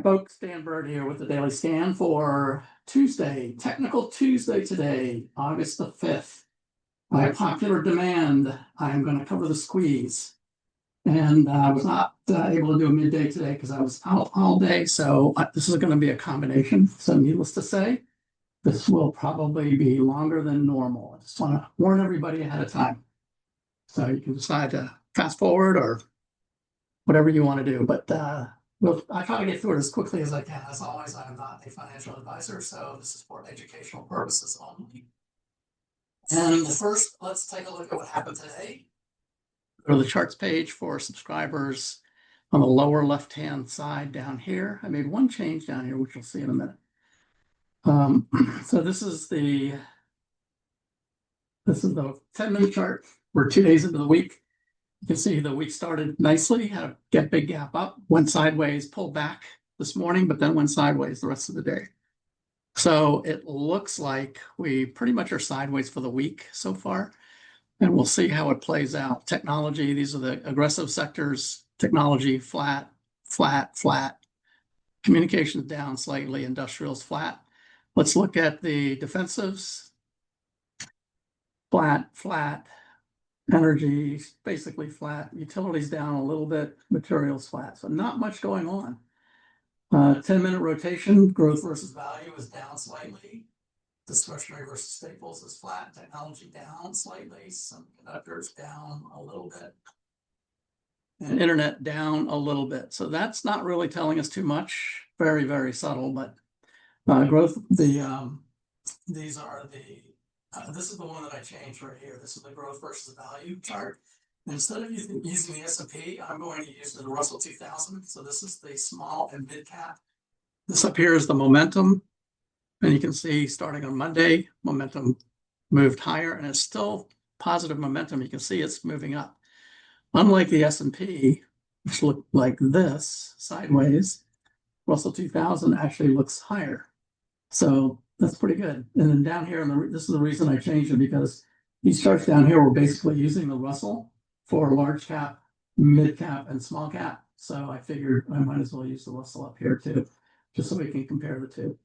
folks, Dan Bird here with the Daily Scan for Tuesday, Technical Tuesday today, August the 5th. By popular demand, I'm going to cover the squeeze. And I was not able to do a midday today because I was out all day. So this is going to be a combination. So needless to say, this will probably be longer than normal. I just want to warn everybody ahead of time. So you can decide to fast forward or whatever you want to do. But I try to get through it as quickly as I can. As always, I am not a financial advisor, so this is for educational purposes only. And first, let's take a look at what happened today. Go to the charts page for subscribers on the lower left-hand side down here. I made one change down here, which you'll see in a minute. So this is the 10-minute chart. We're 2 days into the week. You can see the week started nicely, had a big gap up, went sideways, pulled back this morning, but then went sideways the rest of the day. So it looks like we pretty much are sideways for the week so far, and we'll see how it plays out. Technology, these are the aggressive sectors. Technology, flat, flat, flat. Communications down slightly, industrials flat. Let's look at the defensives. Flat, flat. Energy basically flat, utilities down a little bit, materials flat. So not much going on. 10-minute rotation, growth versus value is down slightly. Discretionary versus staples is flat. Technology down slightly. Semiconductors down a little bit. And internet down a little bit. So that's not really telling us too much. Very, very subtle, but growth, these are the this is the one that I changed right here. This is the growth versus value chart. And instead of using the S&P, I'm going to use the Russell 2000. So this is the small and mid cap. This up here is the momentum. And you can see starting on Monday, momentum moved higher and it's still positive momentum. You can see it's moving up. Unlike the S&P, which looked like this sideways, Russell 2000 actually looks higher. So that's pretty good. And then down here, this is the reason I changed it, because these charts down here were basically using the Russell for large cap, mid cap, and small cap. So I figured I might as well use the Russell up here too, just so we can compare the two.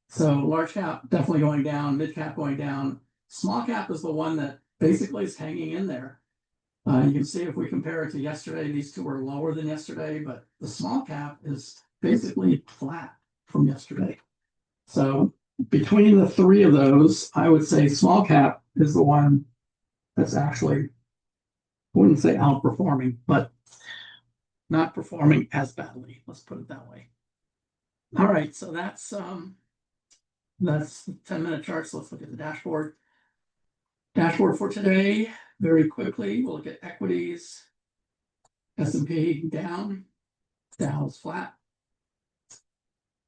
So large cap definitely going down, mid cap going down. Small cap is the one that basically is hanging in there. You can see if we compare it to yesterday, these two are lower than yesterday, but the small cap is basically flat from yesterday. So between the three of those, I would say small cap is the one that's actually, I wouldn't say outperforming, but not performing as badly. Let's put it that way. All right, so that's the 10-minute charts. Let's look at the dashboard. Dashboard for today, very quickly, we'll look at equities. S&P down, Dow's flat.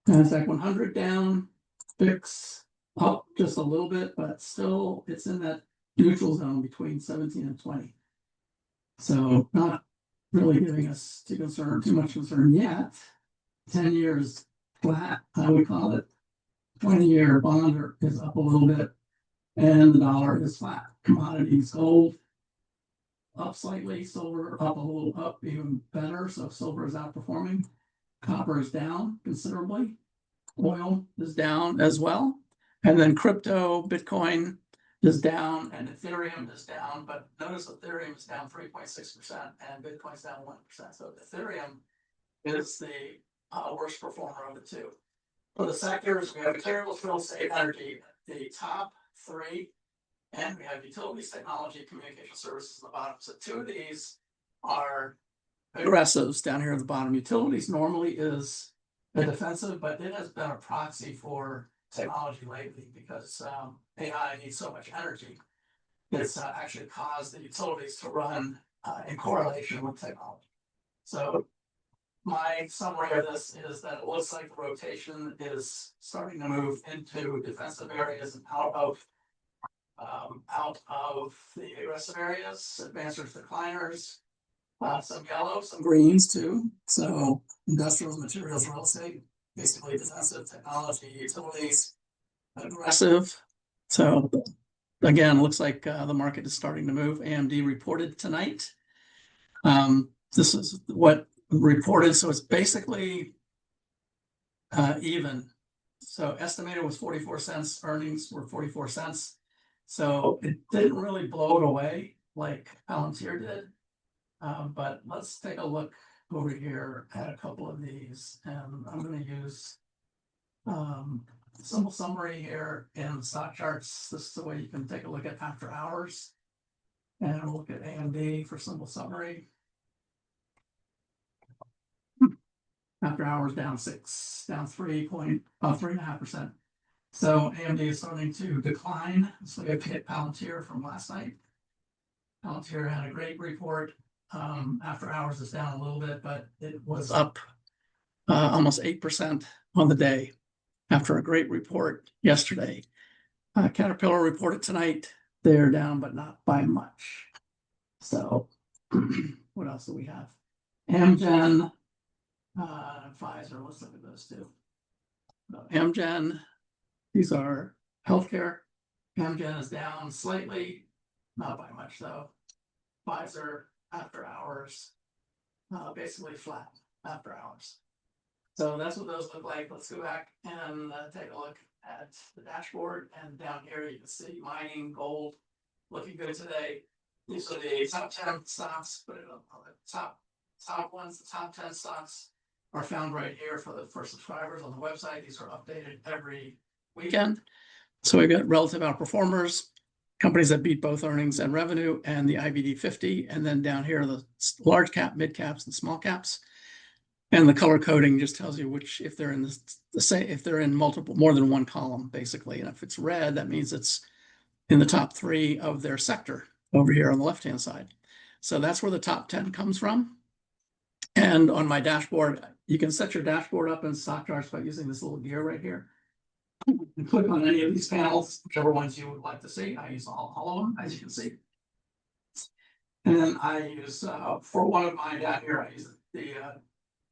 Nasdaq 100 down, VIX up just a little bit, but still it's in that neutral zone between 17 and 20. So not really giving us too much concern yet. 10 years flat, I would call it. 20-year bond is up a little bit, and the dollar is flat. Commodities, gold up slightly, silver up a little, up even better. So silver is outperforming. Copper is down considerably. Oil is down as well. And then crypto, Bitcoin is down and Ethereum is down. But notice Ethereum is down 3.6% and Bitcoin's down 1%. So Ethereum is the worst performer of the two. For the sectors, we have materials, real estate, energy, the top three. And we have utilities, technology, communication services at the bottom. So two of these are aggressives down here at the bottom. Utilities normally is a defensive, but it has been a proxy for technology lately because AI needs so much energy. It's actually caused the utilities to run in correlation with technology. So my summary of this is that it looks like the rotation is starting to move into defensive areas and out of the aggressive areas, advancers, decliners, some yellow, some greens too. So industrials, materials, real estate, basically defensive, technology, utilities, aggressive. So again, looks like the market is starting to move. AMD reported tonight. This is what reported. So it's basically even. So estimated was 44 cents, earnings were 44 cents. So it didn't really blow it away like Palantir did. But let's take a look over here at a couple of these, and I'm going to use simple summary here in stock charts. This is the way you can take a look at after hours, and we'll look at AMD for simple summary. After hours down 3.5%. So AMD is starting to decline. So we have hit Palantir from last night. Palantir had a great report. After hours is down a little bit, but it was up almost 8% on the day after a great report yesterday. Caterpillar reported tonight. They're down, but not by much. So what else do we have? Amgen, Pfizer, let's look at those two. Amgen, these are healthcare. Amgen is down slightly, not by much though. Pfizer, after hours, basically flat after hours. So that's what those look like. Let's go back and take a look at the dashboard. And down here, you can see mining, gold, looking good today. These are the top 10 stocks. Put it on the top ones. The top 10 stocks are found right here for subscribers on the website. These are updated every weekend. So we've got relative outperformers, companies that beat both earnings and revenue, and the IBD 50. And then down here, the large cap, mid caps, and small caps. And the color coding just tells you which, if they're in the same, if they're in more than one column, basically. And if it's red, that means it's in the top 3 of their sector over here on the left-hand side. So that's where the top 10 comes from. And on my dashboard, you can set your dashboard up in stock charts by using this little gear right here. And click on any of these panels, whichever ones you would like to see. I use all of them, as you can see. And then I use, for one of mine down here, I use the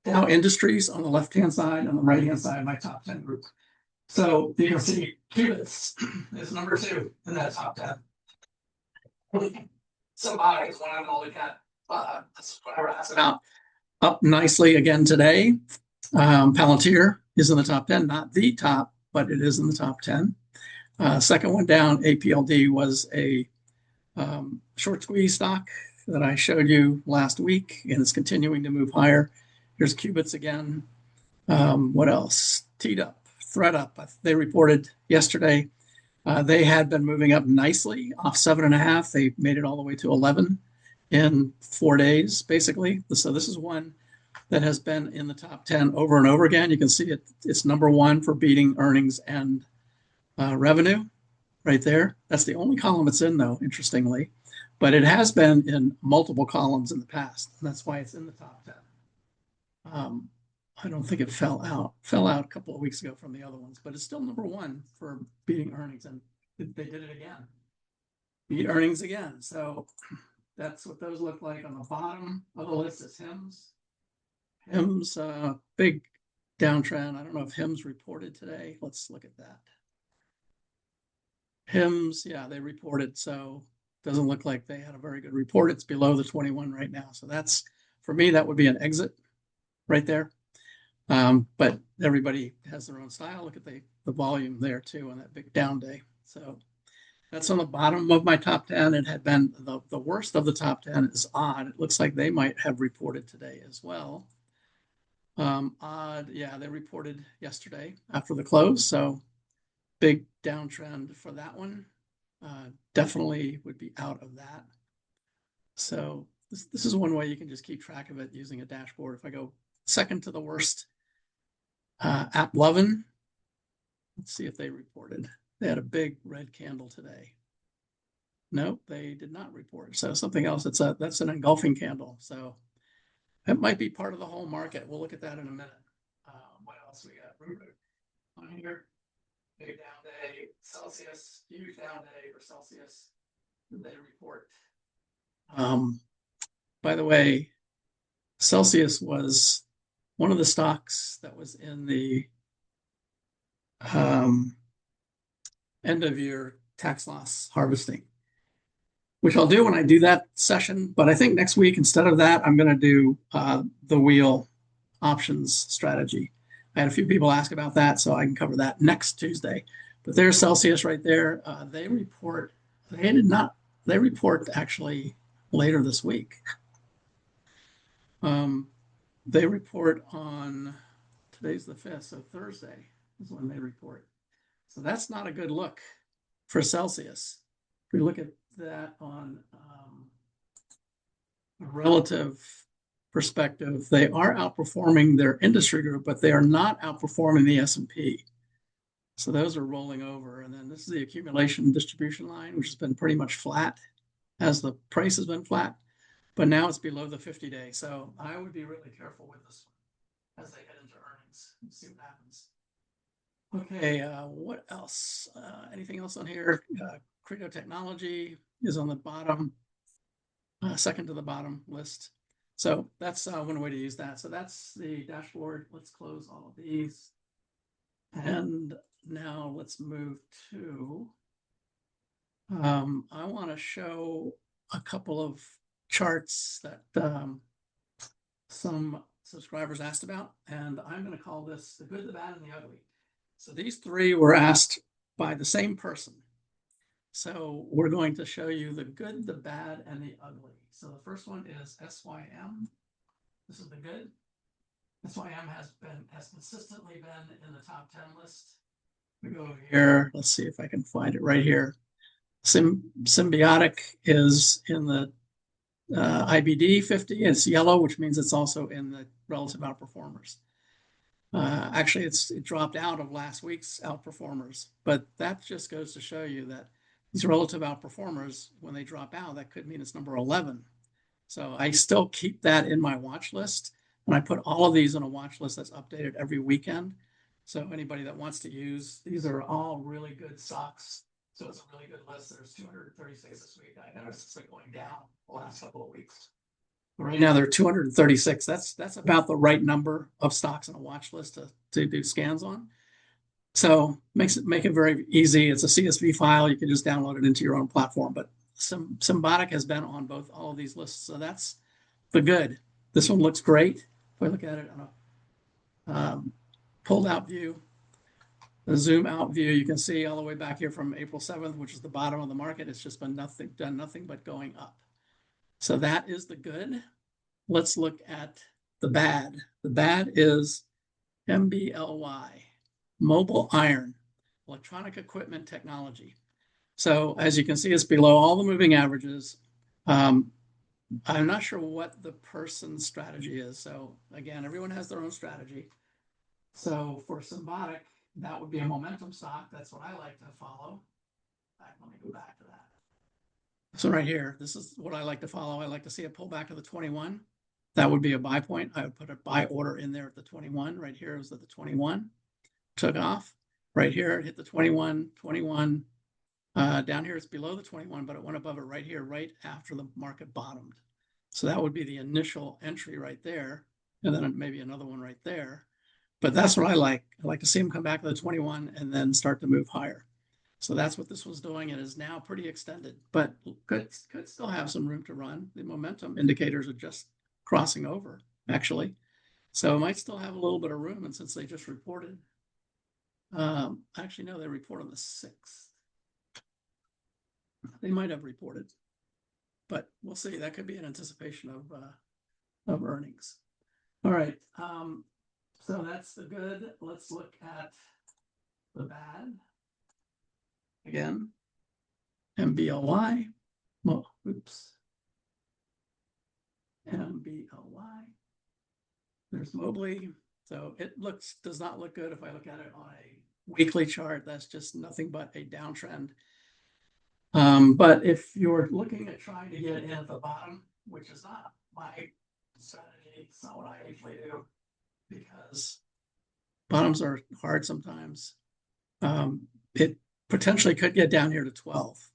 Dow Industries on the left-hand side, on the right-hand side, my top 10 group. So you can see qubits is number 2 in that top 10. Symbiotic is one I don't look at. That's what I asked about. Up nicely again today. Palantir is in the top 10, not the top, but it is in the top 10. Second one down, APLD, was a short squeeze stock that I showed you last week, and it's continuing to move higher. Here's qubits again. What else? Teed up, ThreadUp. They reported yesterday. They had been moving up nicely off 7.5. They made it all the way to 11 in 4 days, basically. So this is one that has been in the top 10 over and over again. You can see it's number 1 for beating earnings and revenue right there. That's the only column it's in, though, interestingly. But it has been in multiple columns in the past, and that's why it's in the top 10. I don't think it fell out a couple of weeks ago from the other ones, but it's still number 1 for beating earnings, and they did it again. Beat earnings again. So that's what those look like. On the bottom of the list is HIMS. HIMS, big downtrend. I don't know if HIMS reported today. Let's look at that. HIMS, yeah, they reported, so doesn't look like they had a very good report. It's below the 21 right now. So that's, for me, that would be an exit right there. But everybody has their own style. Look at the volume there too on that big down day. So that's on the bottom of my top 10. It had been the worst of the top 10 is Odd. It looks like they might have reported today as well. Odd, yeah, they reported yesterday after the close. So big downtrend for that one. Definitely would be out of that. So this is one way you can just keep track of it using a dashboard. If I go second to the worst, AppLovin, let's see if they reported. They had a big red candle today. No, they did not report. So something else. That's an engulfing candle. So it might be part of the whole market. We'll look at that in a minute. What else we got? On here, big down day. Celsius, huge down day for Celsius. Did they report? By the way, Celsius was one of the stocks that was in the end of year tax loss harvesting, which I'll do when I do that session. But I think next week, instead of that, I'm going to do the wheel options strategy, I had a few people ask about that, so I can cover that next Tuesday. But there's Celsius right there. They report. They did not. They report actually later this week. They report on today's the 5th, so Thursday is when they report. So that's not a good look for Celsius. If we look at that on a relative perspective, they are outperforming their industry group, but they are not outperforming the S&P. So those are rolling over. And then this is the accumulation distribution line, which has been pretty much flat as the price has been flat, but now it's below the 50-day. So I would be really careful with this one as they head into earnings and see what happens. Okay, what else? Anything else on here? Credo Technology is on the bottom, second to the bottom list. So that's one way to use that. So that's the dashboard. Let's close all of these. And now let's move to, I want to show a couple of charts that some subscribers asked about, and I'm going to call this the good, the bad, and the ugly. So these three were asked by the same person. So we're going to show you the good, the bad, and the ugly. So the first one is SYM. This is the good. SYM has consistently been in the top 10 list. We go over here. Let's see if I can find it right here. Symbiotic is in the IBD 50. It's yellow, which means it's also in the relative outperformers. Actually, it dropped out of last week's outperformers, but that just goes to show you that these relative outperformers, when they drop out, that could mean it's number 11. So I still keep that in my watch list, and I put all of these on a watch list that's updated every weekend. So anybody that wants to use, these are all really good stocks. So it's a really good list. There's 236 this week. I noticed it's been going down the last couple of weeks. Right now there are 236. That's about the right number of stocks on a watch list to do scans on. So make it very easy. It's a CSV file. You can just download it into your own platform. But Symbiotic has been on all of these lists. So that's the good. This one looks great. If I look at it on a pulled out view, the zoom out view, you can see all the way back here from April 7th, which is the bottom of the market. It's just been done nothing but going up. So that is the good. Let's look at the bad. The bad is MBLY, Mobile Iron, Electronic Equipment Technology. So as you can see, it's below all the moving averages. I'm not sure what the person's strategy is. So again, everyone has their own strategy. So for Symbiotic, that would be a momentum stock. That's what I like to follow. Let me go back to that. So right here, this is what I like to follow. I like to see a pullback to the 21. That would be a buy point. I would put a buy order in there at the 21. Right here, it was at the 21. Took off. Right here, it hit the 21, 21. Down here, it's below the 21, but it went above it right here, right after the market bottomed. So that would be the initial entry right there. And then maybe another one right there. But that's what I like. I like to see them come back to the 21 and then start to move higher. So that's what this was doing. It is now pretty extended, but could still have some room to run. The momentum indicators are just crossing over, actually. So it might still have a little bit of room. And since they just reported, actually, no, they report on the 6th. They might have reported, but we'll see. That could be an anticipation of earnings. All right. So that's the good. Let's look at the bad. Again, MBLY. Oh, oops. MBLY. There's Mobley. So it does not look good if I look at it on a weekly chart. That's just nothing but a downtrend. But if you're looking at trying to get in at the bottom, which is not my strategy, it's not what I usually do, because bottoms are hard sometimes. It potentially could get down here to 12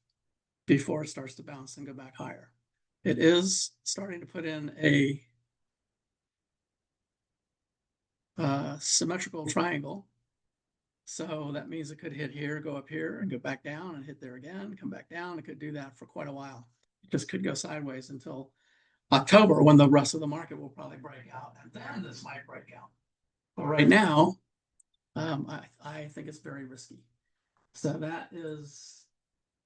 before it starts to bounce and go back higher. It is starting to put in a symmetrical triangle. So that means it could hit here, go up here, and go back down and hit there again, come back down. It could do that for quite a while. It just could go sideways until October, when the rest of the market will probably break out. And then this might break out. But right now, I think it's very risky. So that is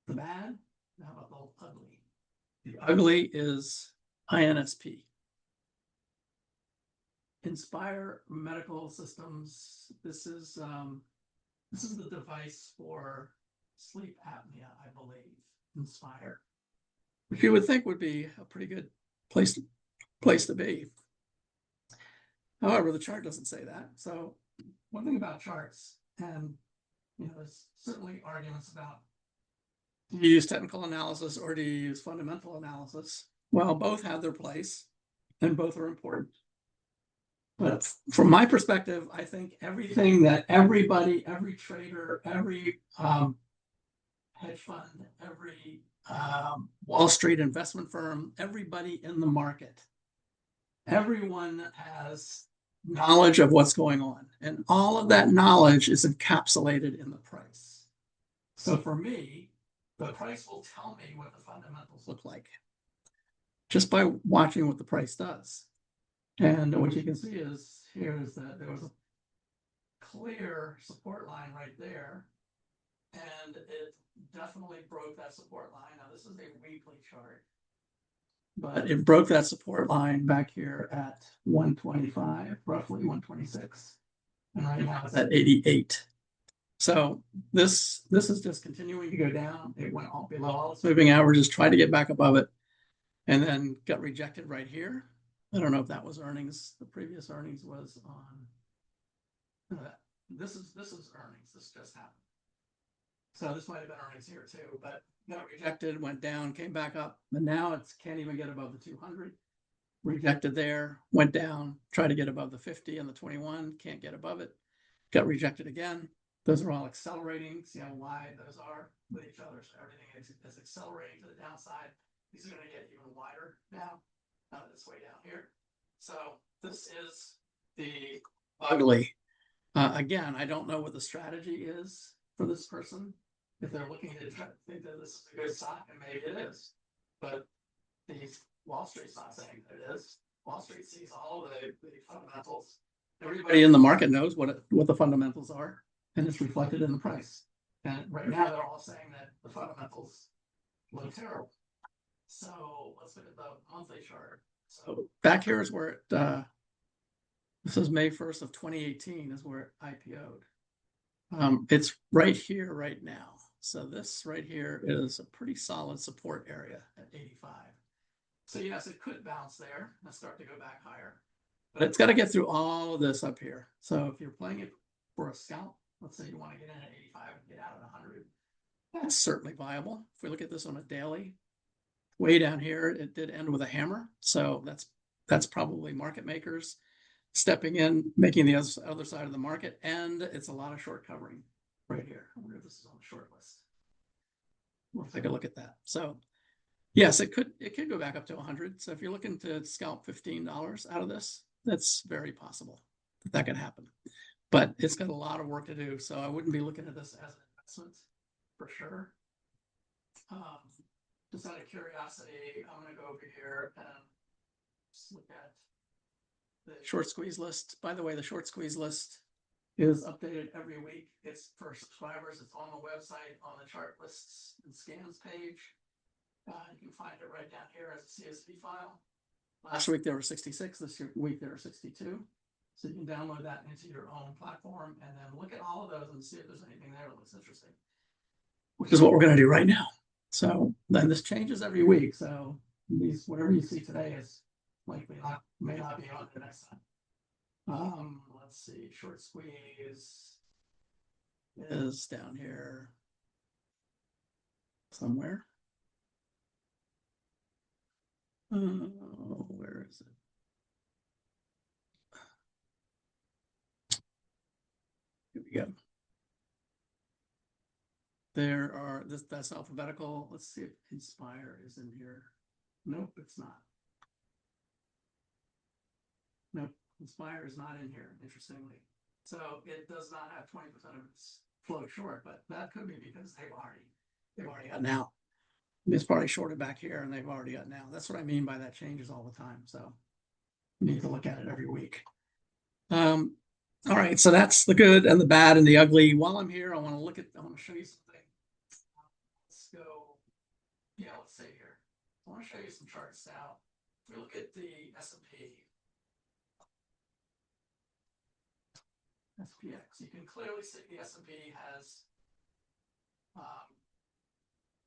the bad. How about the ugly? The ugly is INSP. Inspire Medical Systems. This is the device for sleep apnea, I believe. Inspire, which you would think would be a pretty good place to be. However, the chart doesn't say that. So one thing about charts, and there's certainly arguments about, do you use technical analysis or do you use fundamental analysis? Well, both have their place and both are important. But from my perspective, I think everything that everybody, every trader, every hedge fund, every Wall Street investment firm, everybody in the market, everyone has knowledge of what's going on. And all of that knowledge is encapsulated in the price. So for me, the price will tell me what the fundamentals look like just by watching what the price does. And what you can see is here is that there was a clear support line right there, and it definitely broke that support line. Now this is a weekly chart, but it broke that support line back here at 125, roughly 126, and right now it's at 88. So this is just continuing to go down. It went all below all its moving averages, tried to get back above it, and then got rejected right here. I don't know if that was earnings. The previous earnings was on. This is earnings. This just happened. So this might have been earnings here too, but got rejected, went down, came back up, and now it's can't even get above the 200. Rejected there, went down, tried to get above the 50 and the 21, can't get above it. Got rejected again. Those are all accelerating. See how wide those are with each other. So everything is accelerating to the downside. These are going to get even wider now. This way down here. So this is the ugly. Again, I don't know what the strategy is for this person. If they're looking to think that this is a good stock, and maybe it is, but the Wall Street's not saying that it is. Wall Street sees all the fundamentals. Everybody in the market knows what the fundamentals are, and it's reflected in the price. And right now, they're all saying that the fundamentals look terrible. So let's look at the monthly chart. So back here is where it, this is May 1st of 2018 is where it IPO'd. It's right here right now. So this right here is a pretty solid support area at 85. So yes, it could bounce there and start to go back higher. But it's got to get through all of this up here. So if you're playing it for a scalp, let's say you want to get in at 85 and get out at 100, that's certainly viable. If we look at this on a daily, way down here, it did end with a hammer. So that's probably market makers stepping in, making the other side of the market. And it's a lot of short covering right here. I wonder if this is on the short list. We'll take a look at that. So yes, it could go back up to 100. So if you're looking to scalp $15 out of this, that's very possible that could happen. But it's got a lot of work to do. So I wouldn't be looking at this as an investment for sure. Just out of curiosity, I'm going to go over here and just look at the short squeeze list. By the way, the short squeeze list is updated every week. It's for subscribers. It's on the website on the chart lists and scans page. You can find it right down here as a CSV file. Last week there were 66. This week there are 62. So you can download that into your own platform and then look at all of those and see if there's anything there that looks interesting, which is what we're going to do right now. So then this changes every week. So these, whatever you see today is likely may not be on the next time. Let's see, short squeeze is down here somewhere. Where is it? Here we go. There are that's alphabetical. Let's see if Inspire is in here. Nope, it's not. Nope, Inspire is not in here, interestingly. So it does not have 20% of its flow short, but that could be because they've already got now. It's probably shorted back here and they've already got now. That's what I mean by that changes all the time. So you need to look at it every week. All right, so that's the good and the bad and the ugly. While I'm here, I want to show you something. Let's go, yeah, let's see here. I want to show you some charts now. If we look at the S&P, SPX, you can clearly see the S&P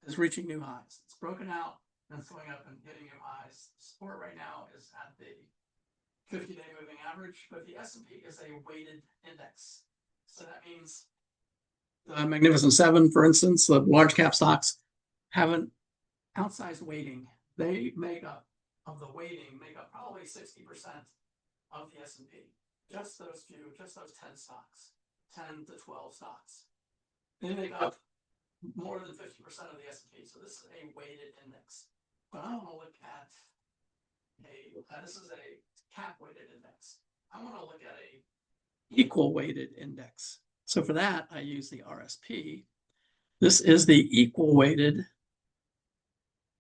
is reaching new highs. It's broken out and it's going up and hitting new highs. Support right now is at the 50-day moving average, but the S&P is a weighted index. So that means the Magnificent Seven, for instance, the large cap stocks have an outsized weighting. They make up probably 60% of the S&P. Just those 10 stocks, 10 to 12 stocks. They make up more than 50% of the S&P. So this is a weighted index. But I want to look at this is a cap weighted index. I want to look at a equal weighted index. So for that, I use the RSP. This is the equal weighted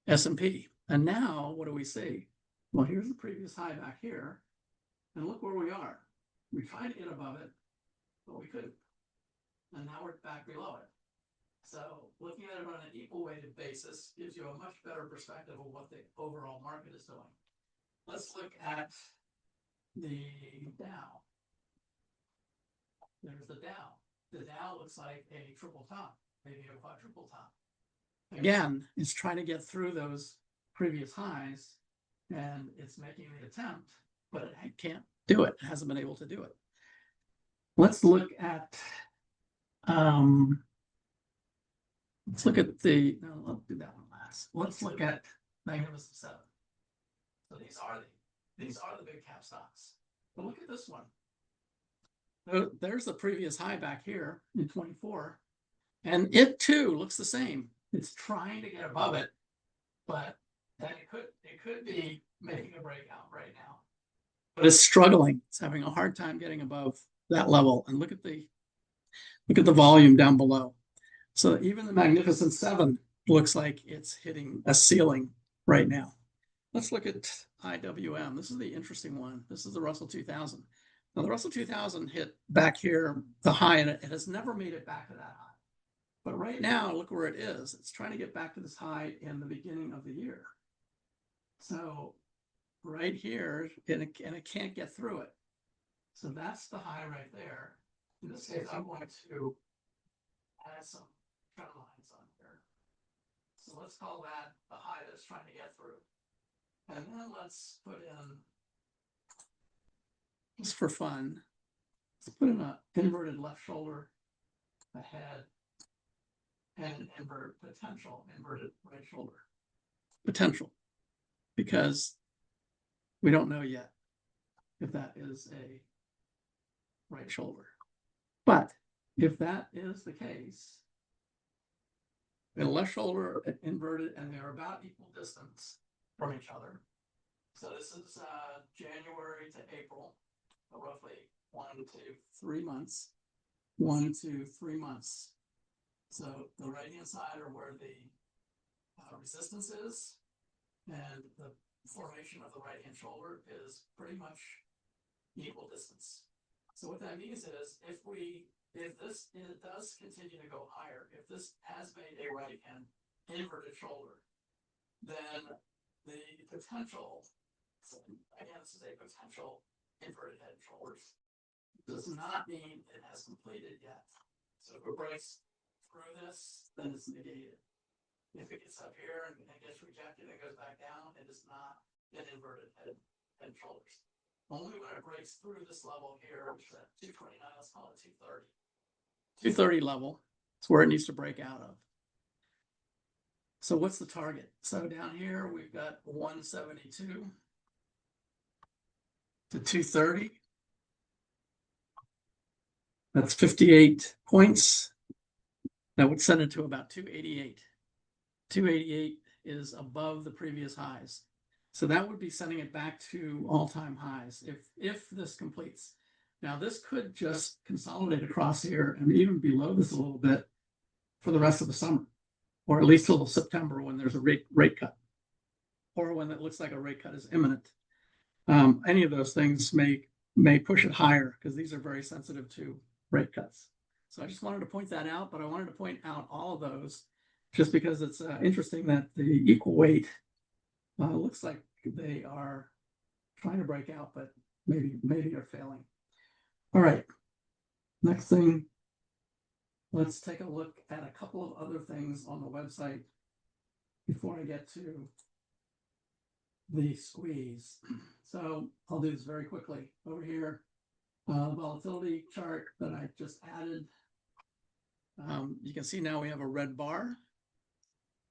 S&P. And now what do we see? Well, here's the previous high back here. And look where we are. We tried to get above it, but we couldn't. And now we're back below it. So looking at it on an equal weighted basis gives you a much better perspective of what the overall market is doing. Let's look at the Dow. There's the Dow. The Dow looks like a triple top, maybe a quadruple top. Again, it's trying to get through those previous highs and it's making the attempt, but it can't do it. It hasn't been able to do it. Let's look at no, let's do that one last. Let's look at Magnificent Seven. So these are the big cap stocks. But look at this one. There's the previous high back here in 24. And it too looks the same. It's trying to get above it, but it could be making a breakout right now. But it's struggling. It's having a hard time getting above that level. And look at the volume down below. So even the Magnificent Seven looks like it's hitting a ceiling right now. Let's look at IWM. This is the interesting one. This is the Russell 2000. Now the Russell 2000 hit back here the high, and it has never made it back to that high. But right now, look where it is. It's trying to get back to this high in the beginning of the year. So right here, and it can't get through it. So that's the high right there. In this case, I'm going to add some trend lines on here. So let's call that the high that's trying to get through. And then let's put in, just for fun, let's put in an inverted left shoulder ahead and an inverted right shoulder. Potential. Because we don't know yet if that is a right shoulder. But if that is the case, the left shoulder inverted and they're about equal distance from each other. So this is January to April, roughly 1 to 3 months. 1 to 3 months. So the right-hand side are where the resistance is, and the formation of the right-hand shoulder is pretty much equal distance. So what that means is if it does continue to go higher, if this has made a right-hand inverted shoulder, then the potential, again, this is a potential inverted head and shoulders, does not mean it has completed yet. So if it breaks through this, then it's negated. If it gets up here and gets rejected and goes back down, it is not an inverted head and shoulders. Only when it breaks through this level here, which is at 229, let's call it 230. 230 level is where it needs to break out of. So what's the target? So down here, we've got 172 to 230. That's 58 points. That would send it to about 288. 288 is above the previous highs. So that would be sending it back to all-time highs if this completes. Now this could just consolidate across here and even below this a little bit for the rest of the summer, or at least till September when there's a rate cut, or when it looks like a rate cut is imminent. Any of those things may may push it higher because these are very sensitive to rate cuts. So I just wanted to point that out, but I wanted to point out all of those just because it's interesting that the equal weight looks like they are trying to break out, but maybe are failing. All right, next thing, let's take a look at a couple of other things on the website before I get to the squeeze. So I'll do this very quickly. Over here, volatility chart that I just added. You can see now we have a red bar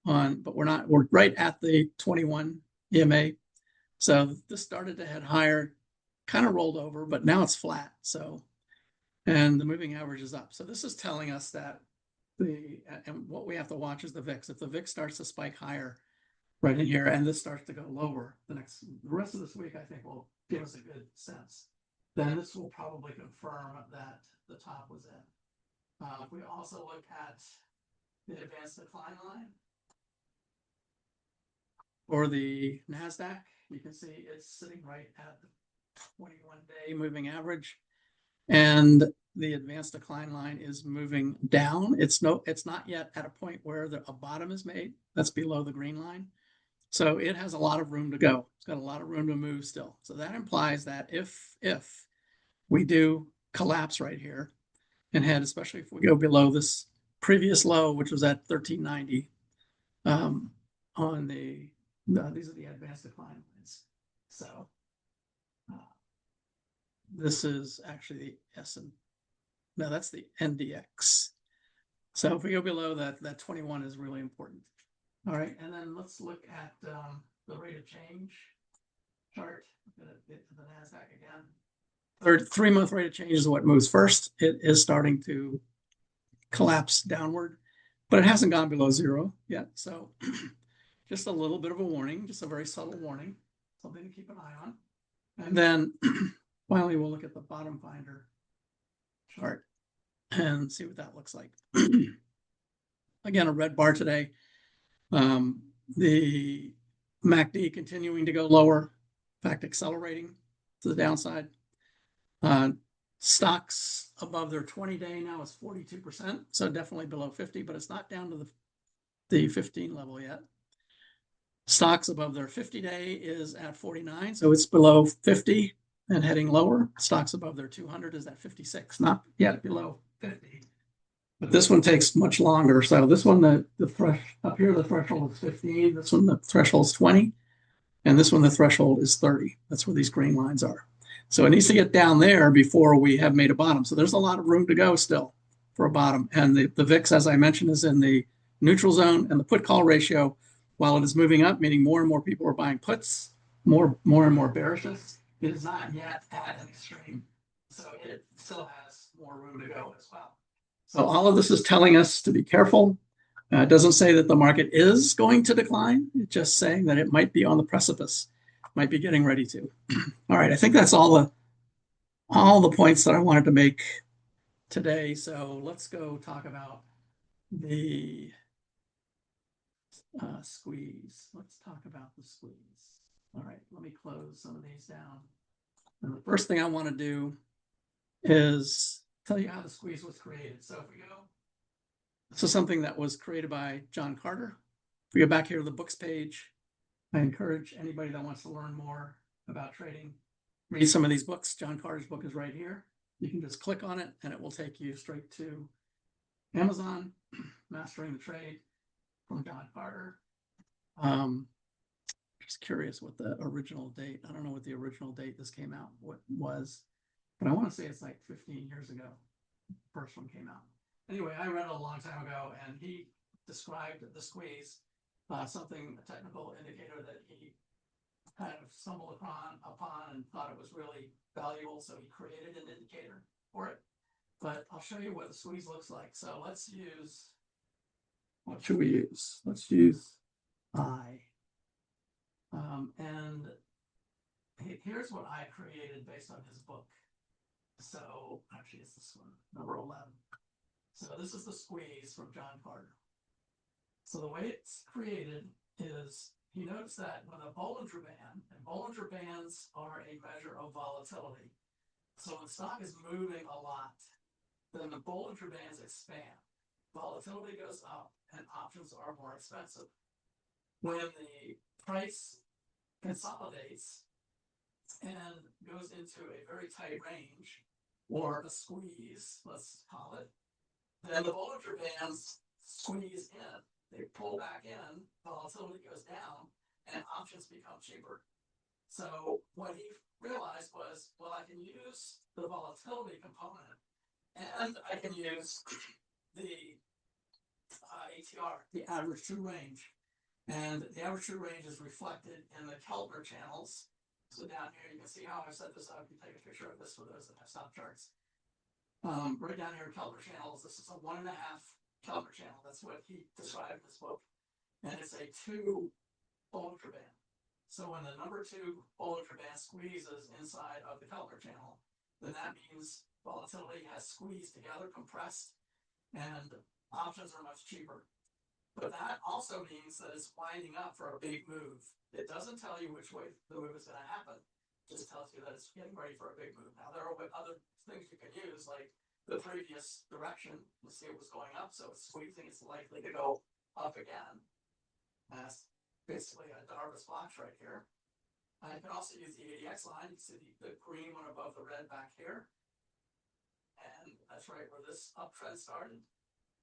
on, but we're right at the 21 EMA. So this started to head higher, kind of rolled over, but now it's flat. So, and the moving average is up. So this is telling us that and what we have to watch is the VIX. If the VIX starts to spike higher right in here, and this starts to go lower, the rest of this week, I think will give us a good sense. Then this will probably confirm that the top was in. If we also look at the advanced decline line or the NASDAQ, you can see it's sitting right at the 21-day moving average, and the advanced decline line is moving down. It's not yet at a point where a bottom is made. That's below the green line. So it has a lot of room to go. It's got a lot of room to move still. So that implies that if we do collapse right here and head, especially if we go below this previous low, which was at 1390, on these are the advanced decline lines. So this is actually the no, that's the NDX. So if we go below that 21 is really important. All right, and then let's look at the rate of change chart. I'm going to get to the NASDAQ again. 3-month rate of change is what moves first. It is starting to collapse downward, but it hasn't gone below 0 yet. So just a little bit of a warning, just a very subtle warning, something to keep an eye on. And then finally, we'll look at the bottom finder chart and see what that looks like. Again, a red bar today. The MACD continuing to go lower, in fact, accelerating to the downside. Stocks above their 20-day now is 42%, so definitely below 50, but it's not down to the 15 level yet. Stocks above their 50-day is at 49, so it's below 50 and heading lower. Stocks above their 200 is at 56, not yet below 50. But this one takes much longer. So this one, up here, the threshold is 15. This one, the threshold is 20. And this one, the threshold is 30. That's where these green lines are. So it needs to get down there before we have made a bottom. So there's a lot of room to go still for a bottom. And the VIX, as I mentioned, is in the neutral zone. And the put-call ratio, while it is moving up, meaning more and more people are buying puts, more and more bearishness, it is not yet at an extreme. So it still has more room to go as well. So all of this is telling us to be careful. It doesn't say that the market is going to decline. It's just saying that it might be on the precipice, might be getting ready to. All right, I think that's all the points that I wanted to make today. So let's go talk about the squeeze. Let's talk about the squeeze. All right, let me close some of these down. And the first thing I want to do is tell you how the squeeze was created. So if we go, this is something that was created by John Carter. If we go back here to the books page, I encourage anybody that wants to learn more about trading, read some of these books. John Carter's book is right here. You can just click on it and it will take you straight to Amazon, Mastering the Trade from John Carter. Just curious what the original date, I don't know what the original date this came out, what was, but I want to say it's like 15 years ago, the first one came out. Anyway, I read it a long time ago, and he described the squeeze, something, a technical indicator that he kind of stumbled upon and thought it was really valuable, so he created an indicator for it. But I'll show you what the squeeze looks like. So let's use, what should we use? Let's use I. And here's what I created based on his book. So actually it's this one, number 11. So this is the squeeze from John Carter. So the way it's created is he notes that when a Bollinger Band, and Bollinger Bands are a measure of volatility. So when the stock is moving a lot, then the Bollinger Bands expand. Volatility goes up and options are more expensive. When the price consolidates and goes into a very tight range, or a squeeze, let's call it, then the Bollinger Bands squeeze in. They pull back in, volatility goes down, and options become cheaper. So what he realized was, well, I can use the volatility component, and I can use the ATR, the average true range. And the average true range is reflected in the Keltner channels. So down here, you can see how I set this up. You can take a picture of this for those that have stop charts. Right down here, Keltner channels. This is a 1.5 Keltner channel. That's what he described in his book. And it's a 2 Bollinger Band. So when the number 2 Bollinger Band squeezes inside of the Keltner channel, then that means volatility has squeezed together, compressed, and options are much cheaper. But that also means that it's winding up for a big move. It doesn't tell you which way the move is going to happen. It just tells you that it's getting ready for a big move. Now, there are other things you can use, like the previous direction. Let's see, it was going up, so it's squeezing. It's likely to go up again. That's basically a Darvas box right here. I can also use the ADX line. You see the green one above the red back here. And that's right where this uptrend started.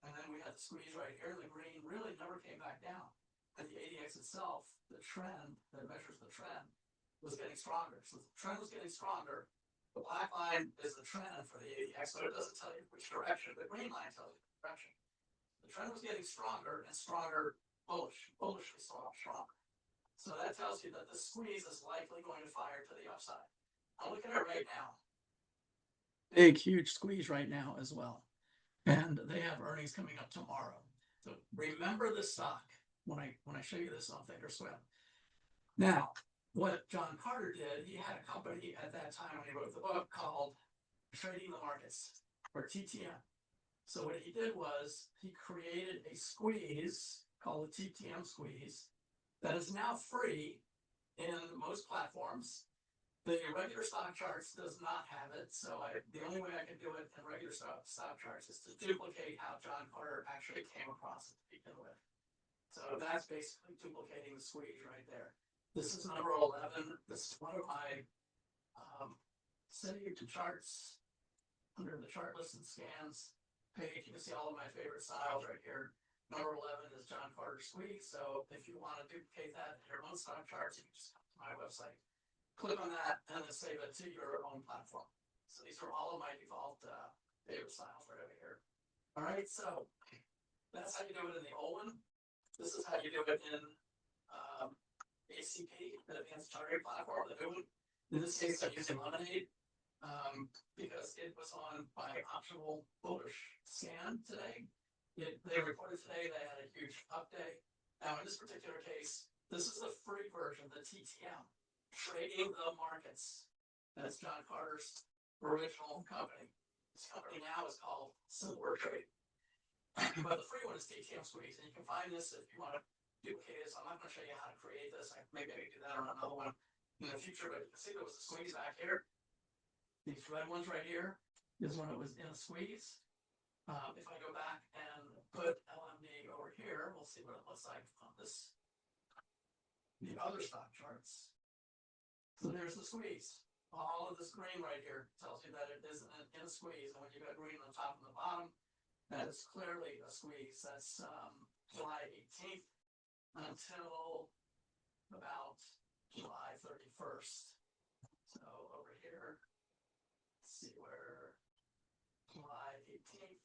And then we had the squeeze right here. The green really never came back down. And the ADX itself, the trend that measures the trend, was getting stronger. So the trend was getting stronger. The black line is the trend for the ADX, but it doesn't tell you which direction. The green line tells you the direction. The trend was getting stronger and stronger, bullishly stronger. So that tells you that the squeeze is likely going to fire to the upside. I'm looking at it right now. Big, huge squeeze right now as well. And they have earnings coming up tomorrow. So remember the stock when I show you this on Thinkorswim. Now, what John Carter did, he had a company at that time when he wrote the book called Trading the Markets, or TTM. So what he did was he created a squeeze called the TTM squeeze that is now free in most platforms. The regular stock charts does not have it, so the only way I can do it in regular stock charts is to duplicate how John Carter actually came across it to begin with. So that's basically duplicating the squeeze right there. This is number 11. This is one of my city to charts under the chart list and scans page. You can see all of my favorite styles right here. Number 11 is John Carter squeeze. So if you want to duplicate that in your own stock charts, you can just come to my website. Click on that and then save it to your own platform. So these are all of my default favorite styles right over here. All right, so that's how you do it in the old one. This is how you do it in ACP, the Advanced Charting Platform, the new one. In this case, I'm using Lemonade because it was on my optional bullish scan today. They reported today they had a huge update. Now, in this particular case, this is the free version, the TTM. Trading the Markets. That's John Carter's original company. This company now is called Simpler Trading. But the free one is TTM Squeeze, and you can find this if you want to duplicate this. I'm not going to show you how to create this. Maybe I can do that on another one in the future, but you can see there was a squeeze back here. These red ones right here is when it was in a squeeze. If I go back and put LMD over here, we'll see what it looks like on this, the other stock charts. So there's the squeeze. All of this green right here tells you that it is in a squeeze. And when you got green on the top and the bottom, that is clearly a squeeze. That's July 18th until about July 31st. So over here, let's see where July 18th.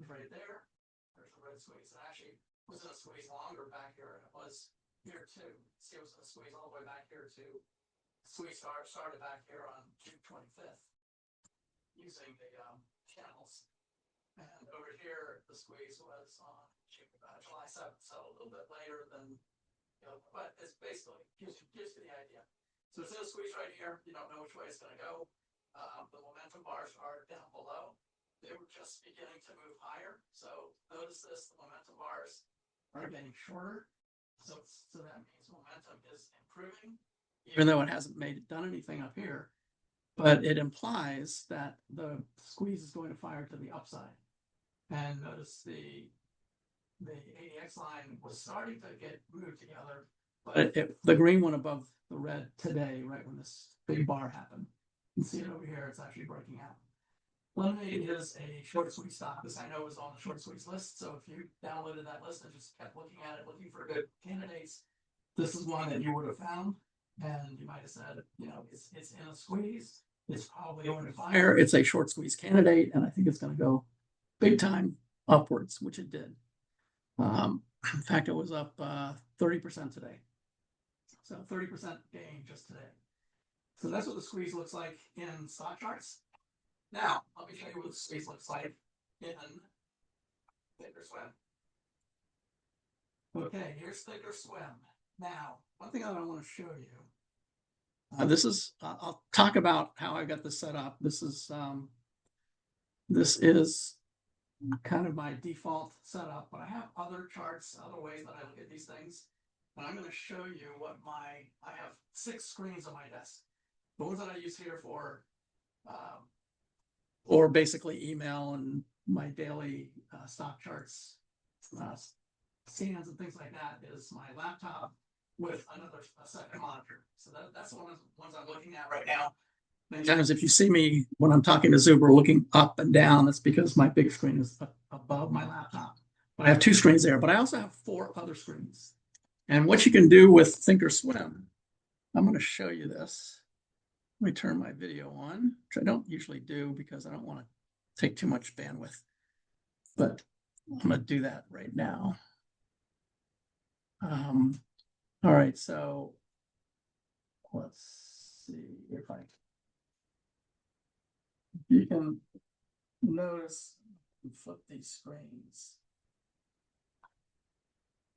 Right there. There's the red squeeze. It actually was in a squeeze longer back here than it was here too. See, it was a squeeze all the way back here too. Squeeze started back here on June 25th using the channels. And over here, the squeeze was on July 7th, so a little bit later than, but it's basically gives you the idea. So it's in a squeeze right here. You don't know which way it's going to go. The momentum bars are down below. They were just beginning to move higher. So notice this, the momentum bars are getting shorter. So that means momentum is improving. even though it hasn't done anything up here, but it implies that the squeeze is going to fire to the upside. And notice the ADX line was starting to get moved together, but the green one above the red today, right when this big bar happened. You can see it over here, it's actually breaking out. Lemonade is a short squeeze stock. This I know is on the short squeeze list. So if you downloaded that list and just kept looking at it, looking for good candidates, this is one that you would have found. And you might have said, you know, it's in a squeeze. It's probably going to fire. It's a short squeeze candidate, and I think it's going to go big time upwards, which it did. In fact, it was up 30% today. So 30% gain just today. So that's what the squeeze looks like in stock charts. Now, let me show you what the squeeze looks like in Thinkorswim. Okay, here's Thinkorswim. Now, one thing that I want to show you. This is, I'll talk about how I got this set up. This is kind of my default setup, but I have other charts, other ways that I look at these things. And I'm going to show you what I have 6 screens on my desk. The ones that I use here for or basically email and my daily stock charts, scans and things like that is my laptop with a second monitor. So that's the ones I'm looking at right now. Many times if you see me when I'm talking to Zuber looking up and down, that's because my big screen is above my laptop. But I have 2 screens there, but I also have 4 other screens. And what you can do with Thinkorswim, I'm going to show you this. Let me turn my video on, which I don't usually do because I don't want to take too much bandwidth. But I'm going to do that right now. All right, so let's see if you can notice and flip these screens.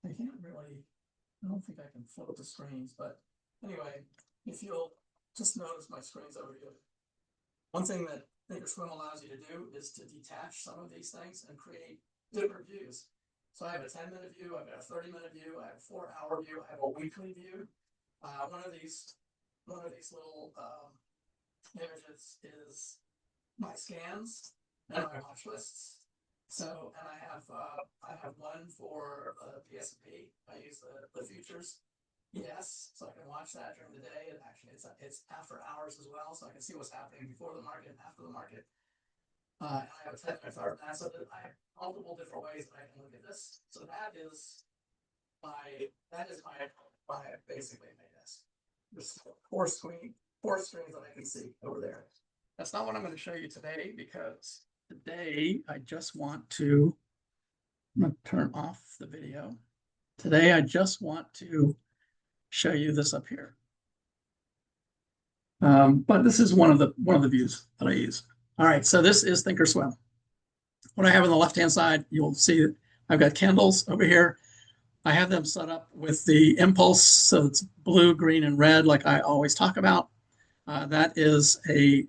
I don't think I can flip the screens, but anyway, if you'll just notice my screens over here. One thing that Thinkorswim allows you to do is to detach some of these things and create different views. So I have a 10-minute view, I've got a 30-minute view, I have a 4-hour view, I have a weekly view. One of these little images is my scans and my watch lists. So, and I have one for the S&P. I use the futures. Yes, so I can watch that during the day, and actually it's after hours as well, so I can see what's happening before the market and after the market. And I have a 10-minute chart now, so that I have multiple different ways that I can look at this. So that is my basically my desk. There's 4 screens that I can see over there. That's not what I'm going to show you today, because today I just want to, I'm going to turn off the video. Today I just want to show you this up here. But this is one of the views that I use. All right, so this is Thinkorswim. What I have on the left-hand side, you'll see that I've got candles over here. I have them set up with the impulse, so it's blue, green, and red, like I always talk about. That is a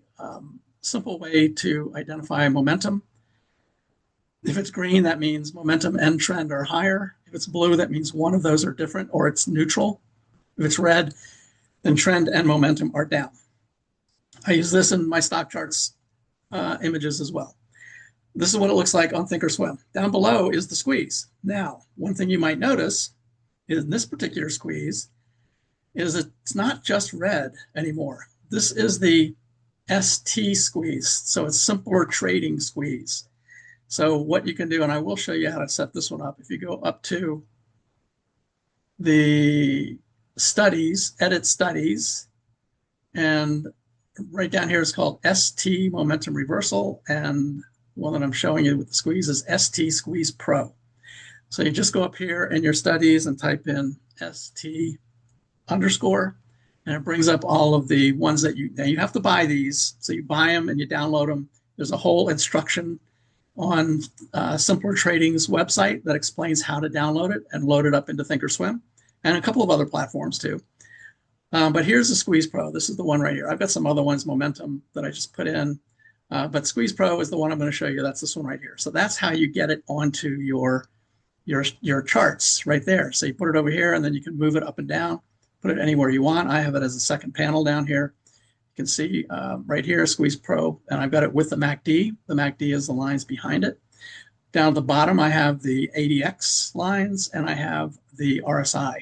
simple way to identify momentum. If it's green, that means momentum and trend are higher. If it's blue, that means one of those are different or it's neutral. If it's red, then trend and momentum are down. I use this in my stock charts images as well. This is what it looks like on Thinkorswim. Down below is the squeeze. Now, one thing you might notice in this particular squeeze is it's not just red anymore. This is the ST squeeze, so it's simpler trading squeeze. So what you can do, and I will show you how to set this one up. If you go up to the studies, edit studies, and right down here is called ST Momentum Reversal, and one that I'm showing you with the squeeze is ST Squeeze Pro. So you just go up here in your studies and type in ST underscore, and it brings up all of the ones that you have to buy these. So you buy them and you download them. There's a whole instruction on Simpler Trading's website that explains how to download it and load it up into Thinkorswim, and a couple of other platforms too. But here's the Squeeze Pro. This is the one right here. I've got some other ones, Momentum, that I just put in. But Squeeze Pro is the one I'm going to show you. That's this one right here. So that's how you get it onto your charts right there. So you put it over here, and then you can move it up and down. put it anywhere you want. I have it as a second panel down here. You can see right here, Squeeze Pro, and I've got it with the MACD. The MACD is the lines behind it. Down at the bottom, I have the ADX lines, and I have the RSI.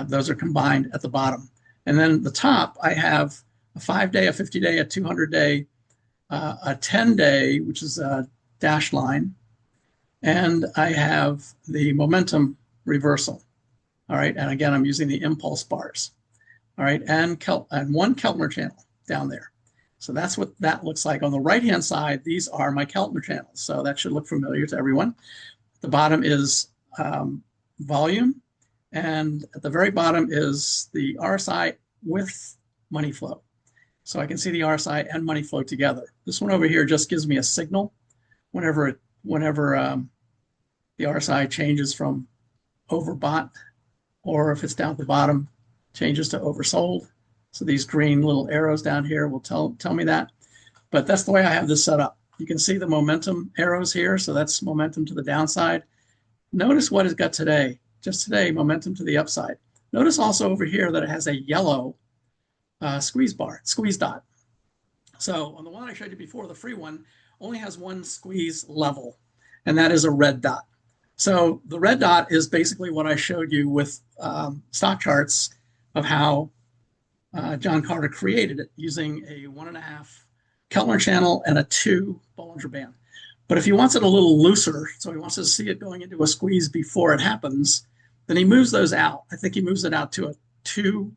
Those are combined at the bottom. And then at the top, I have a 5-day, a 50-day, a 200-day, a 10-day, which is a dashed line, and I have the momentum reversal. All right, and again, I'm using the impulse bars. All right, and one Keltner channel down there. So that's what that looks like. On the right-hand side, these are my Keltner channels. So that should look familiar to everyone. The bottom is volume, and at the very bottom is the RSI with money flow. So I can see the RSI and money flow together. This one over here just gives me a signal whenever the RSI changes from overbought, or if it's down at the bottom, changes to oversold. So these green little arrows down here will tell me that. But that's the way I have this set up. You can see the momentum arrows here. So that's momentum to the downside. Notice what it's got today. Just today, momentum to the upside. Notice also over here that it has a yellow squeeze dot. So on the one I showed you before, the free one only has one squeeze level, and that is a red dot. So the red dot is basically what I showed you with stock charts of how John Carter created it using a 1.5 Keltner channel and a 2 Bollinger Band. But if he wants it a little looser, so he wants to see it going into a squeeze before it happens, then he moves those out. I think he moves it out to a 2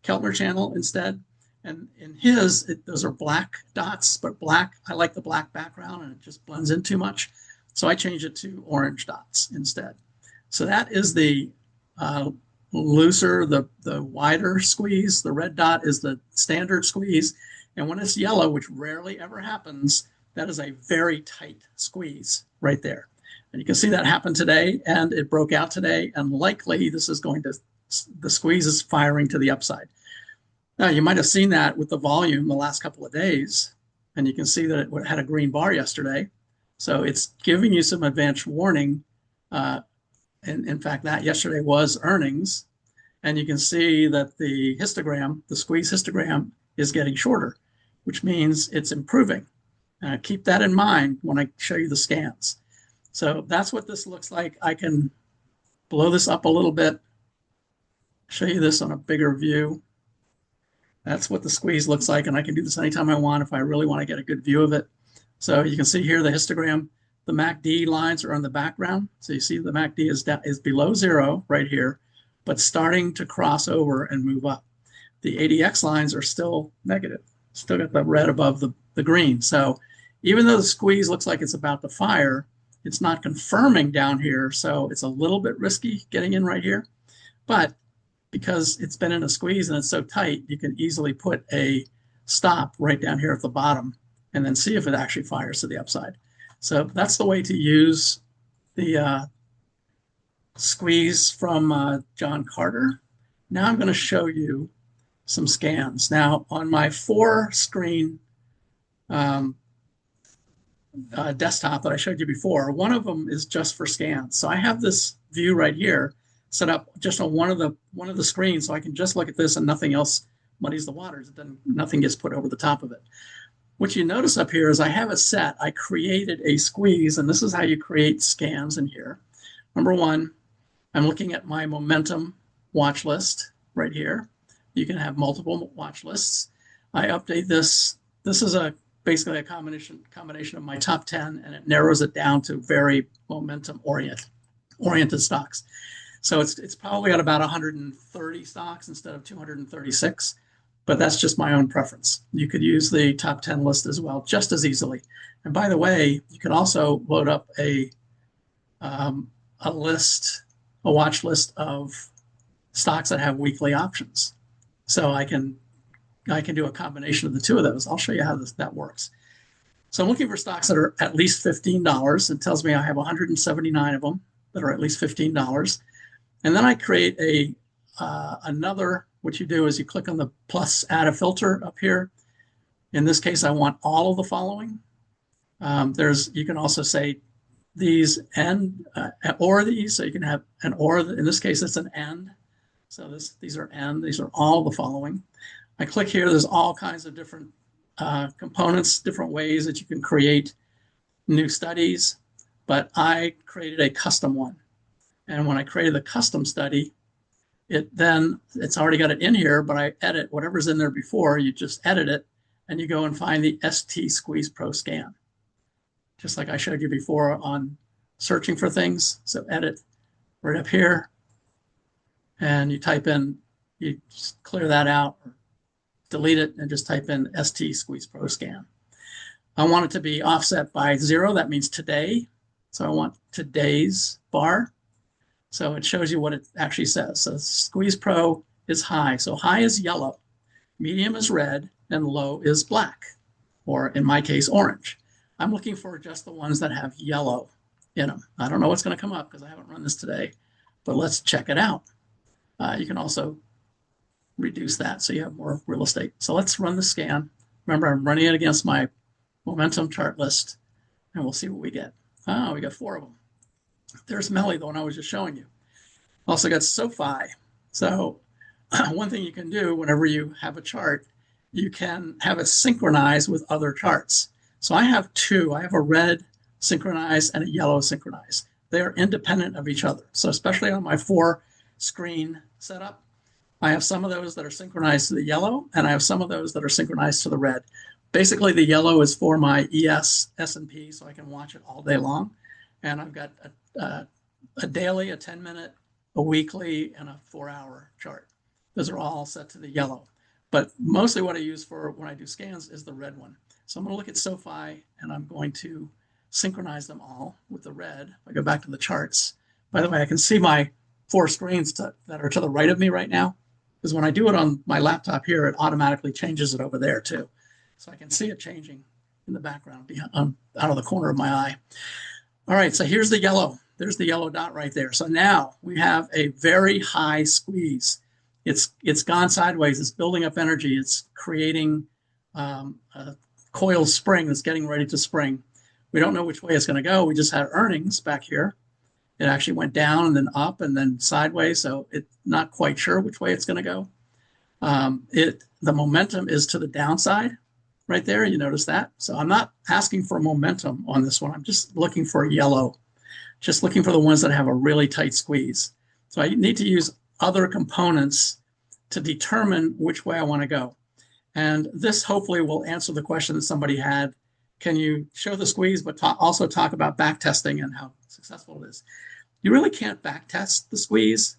Keltner channel instead. And in his, those are black dots, but black, I like the black background and it just blends in too much. So I change it to orange dots instead. So that is the looser, the wider squeeze. The red dot is the standard squeeze. And when it's yellow, which rarely ever happens, that is a very tight squeeze right there. And you can see that happened today, and it broke out today, and likely this is going to, the squeeze is firing to the upside. Now, you might have seen that with the volume the last couple of days, and you can see that it had a green bar yesterday. So it's giving you some advanced warning. And in fact, that yesterday was earnings, and you can see that the histogram, the squeeze histogram, is getting shorter, which means it's improving. Keep that in mind when I show you the scans. So that's what this looks like. I can blow this up a little bit, show you this on a bigger view. That's what the squeeze looks like, and I can do this anytime I want if I really want to get a good view of it. So you can see here the histogram, the MACD lines are in the background. So you see the MACD is below 0 right here, but starting to cross over and move up. The ADX lines are still negative, still got the red above the green. So even though the squeeze looks like it's about to fire, it's not confirming down here. So it's a little bit risky getting in right here. But because it's been in a squeeze and it's so tight, you can easily put a stop right down here at the bottom and then see if it actually fires to the upside. So that's the way to use the squeeze from John Carter. Now I'm going to show you some scans. Now on my 4-screen desktop that I showed you before, one of them is just for scans. So I have this view right here set up just on one of the screens, so I can just look at this and nothing else muddies the waters. Nothing gets put over the top of it. What you notice up here is I have it set. I created a squeeze, and this is how you create scans in here. Number one, I'm looking at my momentum watch list right here. You can have multiple watch lists. I update this. This is basically a combination of my top 10, and it narrows it down to very momentum oriented stocks. So it's probably at about 130 stocks instead of 236, but that's just my own preference. You could use the top 10 list as well, just as easily. And by the way, you can also load up a watch list of stocks that have weekly options. So I can do a combination of the two of those. I'll show you how that works. So I'm looking for stocks that are at least $15. It tells me I have 179 of them that are at least $15. And then I create another, what you do is you click on the plus add a filter up here. In this case, I want all of the following. You can also say these and or these, so you can have an or, in this case, it's an and. So these are N, these are all the following. I click here, there's all kinds of different components, different ways that you can create new studies, but I created a custom one. And when I created the custom study, it's already got it in here, but I edit whatever's in there before, you just edit it, and you go and find the ST Squeeze Pro scan. Just like I showed you before on searching for things. So edit right up here, and you type in, you just clear that out, or delete it, and just type in ST Squeeze Pro scan. I want it to be offset by 0. That means today. So I want today's bar. So it shows you what it actually says. So Squeeze Pro is high. So high is yellow, medium is red, and low is black, or in my case, orange. I'm looking for just the ones that have yellow in them. I don't know what's going to come up because I haven't run this today, but let's check it out. You can also reduce that so you have more real estate. So let's run the scan. Remember, I'm running it against my momentum chart list, and we'll see what we get. Oh, we got 4 of them. There's Melly, the one I was just showing you. Also got SoFi. So one thing you can do whenever you have a chart, you can have it synchronized with other charts. So I have 2. I have a red synchronized and a yellow synchronized. They are independent of each other. So especially on my 4-screen setup, I have some of those that are synchronized to the yellow, and I have some of those that are synchronized to the red. Basically, the yellow is for my S&P, so I can watch it all day long. And I've got a daily, a 10-minute, a weekly, and a 4-hour chart. Those are all set to the yellow. But mostly what I use for when I do scans is the red one. So I'm going to look at SoFi, and I'm going to synchronize them all with the red. If I go back to the charts. By the way, I can see my 4 screens that are to the right of me right now, because when I do it on my laptop here, it automatically changes it over there too. So I can see it changing in the background out of the corner of my eye. All right, so here's the yellow. There's the yellow dot right there. So now we have a very high squeeze. It's gone sideways. It's building up energy. It's creating a coiled spring that's getting ready to spring. We don't know which way it's going to go. We just had earnings back here. It actually went down and then up and then sideways. So it's not quite sure which way it's going to go. The momentum is to the downside right there. You notice that. So I'm not asking for momentum on this one. I'm just looking for yellow, just looking for the ones that have a really tight squeeze. So I need to use other components to determine which way I want to go. And this hopefully will answer the question that somebody had. Can you show the squeeze, but also talk about back testing and how successful it is? You really can't back test the squeeze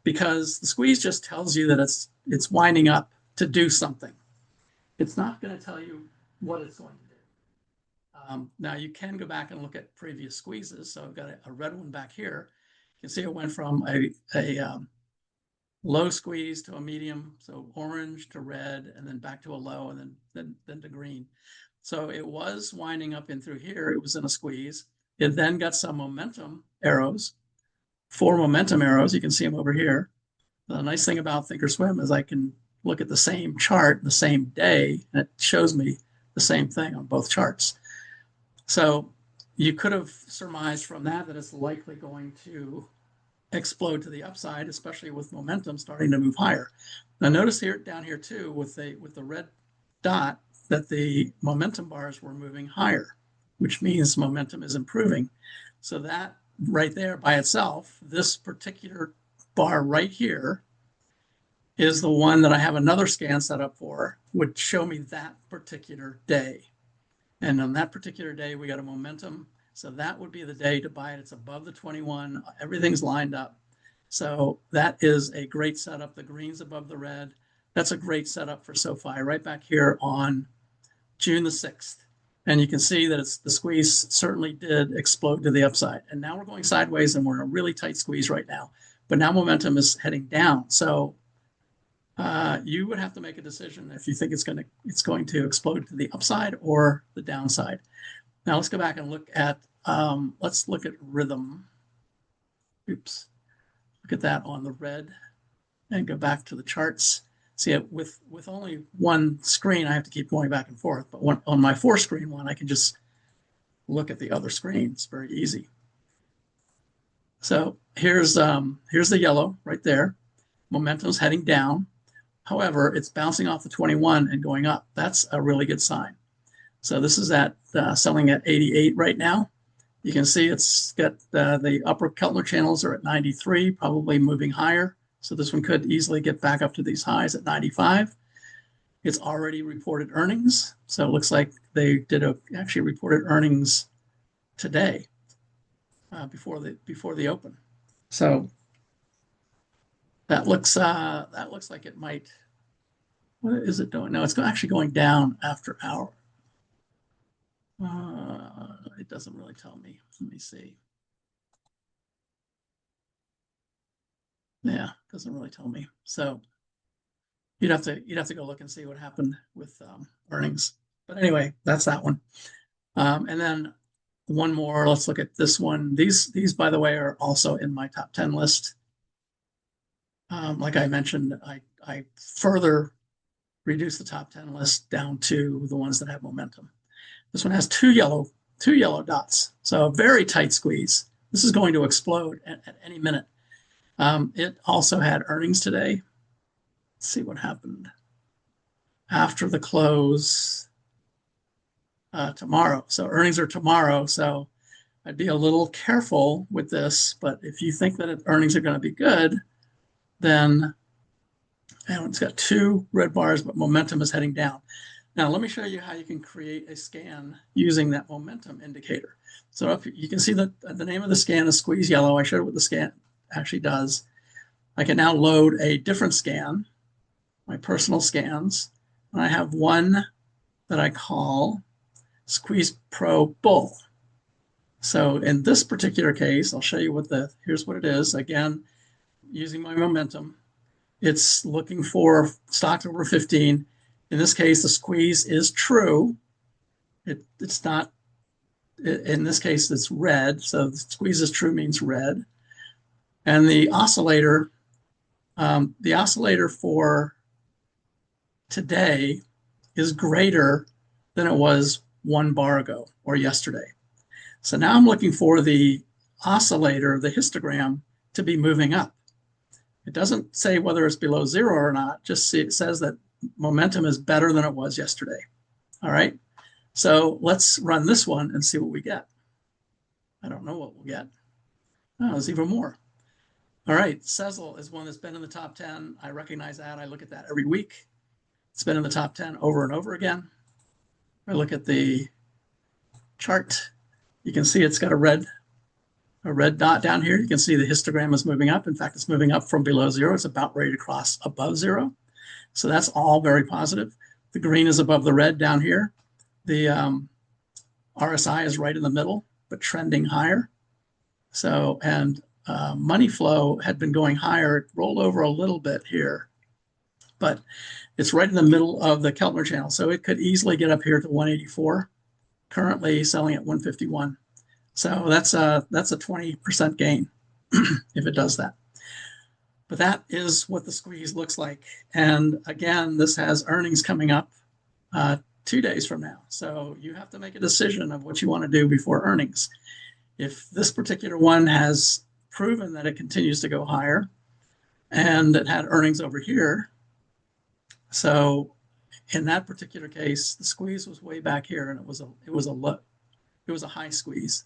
because the squeeze just tells you that it's winding up to do something. It's not going to tell you what it's going to do. Now you can go back and look at previous squeezes. So I've got a red one back here. You can see it went from a low squeeze to a medium, so orange to red, and then back to a low, and then to green. So it was winding up in through here. It was in a squeeze. It then got some momentum arrows, 4 momentum arrows. You can see them over here. The nice thing about Thinkorswim is I can look at the same chart the same day, and it shows me the same thing on both charts. So you could have surmised from that it's likely going to explode to the upside, especially with momentum starting to move higher. Now notice here down here too with the red dot that the momentum bars were moving higher, which means momentum is improving. So that right there by itself, this particular bar right here is the one that I have another scan set up for, would show me that particular day. And on that particular day, we got a momentum. So that would be the day to buy it. It's above the 21. Everything's lined up. So that is a great setup. The green's above the red. That's a great setup for SoFi right back here on June the 6th. And you can see that the squeeze certainly did explode to the upside. And now we're going sideways and we're in a really tight squeeze right now. But now momentum is heading down. So you would have to make a decision if you think it's going to explode to the upside or the downside. Now let's go back and look at rhythm. Oops, look at that on the red, and go back to the charts. See it with only one screen, I have to keep going back and forth. But on my 4-screen one, I can just look at the other screen. It's very easy. So here's the yellow right there. Momentum's heading down. However, it's bouncing off the 21 and going up. That's a really good sign. So this is at selling at 88 right now. You can see it's got the upper Keltner channels are at 93, probably moving higher. So this one could easily get back up to these highs at 95. It's already reported earnings. So it looks like they actually reported earnings today before the open. So that looks like it might. What is it doing? No, it's actually going down after hour. It doesn't really tell me. Let me see. Yeah, doesn't really tell me. So you'd have to go look and see what happened with earnings. But anyway, that's that one. And then one more. Let's look at this one. These by the way are also in my top 10 list. Like I mentioned, I further reduced the top 10 list down to the ones that have momentum. This one has two yellow dots, so a very tight squeeze. This is going to explode at any minute. It also had earnings today. Let's see what happened after the close tomorrow. So earnings are tomorrow. So I'd be a little careful with this. But if you think that earnings are going to be good, then it's got two red bars, but momentum is heading down. Now, let me show you how you can create a scan using that momentum indicator. So if you can see that the name of the scan is Squeeze Yellow. I showed what the scan actually does. I can now load a different scan, my personal scans. And I have one that I call Squeeze Pro Bull. So in this particular case, I'll show you here's what it is. Again, using my momentum, it's looking for stocks over 15. In this case, the squeeze is true. It's not, in this case, it's red. So the squeeze is true means red. And the oscillator for today is greater than it was 1 bar ago or yesterday. So now I'm looking for the oscillator, the histogram, to be moving up. It doesn't say whether it's below 0 or not, just it says that momentum is better than it was yesterday. All right. So let's run this one and see what we get. I don't know what we'll get. Oh, there's even more. All right. Sezzle is one that's been in the top 10. I recognize that. I look at that every week. It's been in the top 10 over and over again. I look at the chart. You can see it's got a red dot down here. You can see the histogram is moving up. In fact, it's moving up from below 0. It's about ready to cross above 0. So that's all very positive. The green is above the red down here. The RSI is right in the middle, but trending higher. So, and money flow had been going higher. It rolled over a little bit here, but it's right in the middle of the Keltner channel. So it could easily get up here to 184, currently selling at 151. So that's a 20% gain if it does that. But that is what the squeeze looks like. And again, this has earnings coming up 2 days from now. So you have to make a decision of what you want to do before earnings. If this particular one has proven that it continues to go higher and it had earnings over here. So in that particular case, the squeeze was way back here and it was a high squeeze.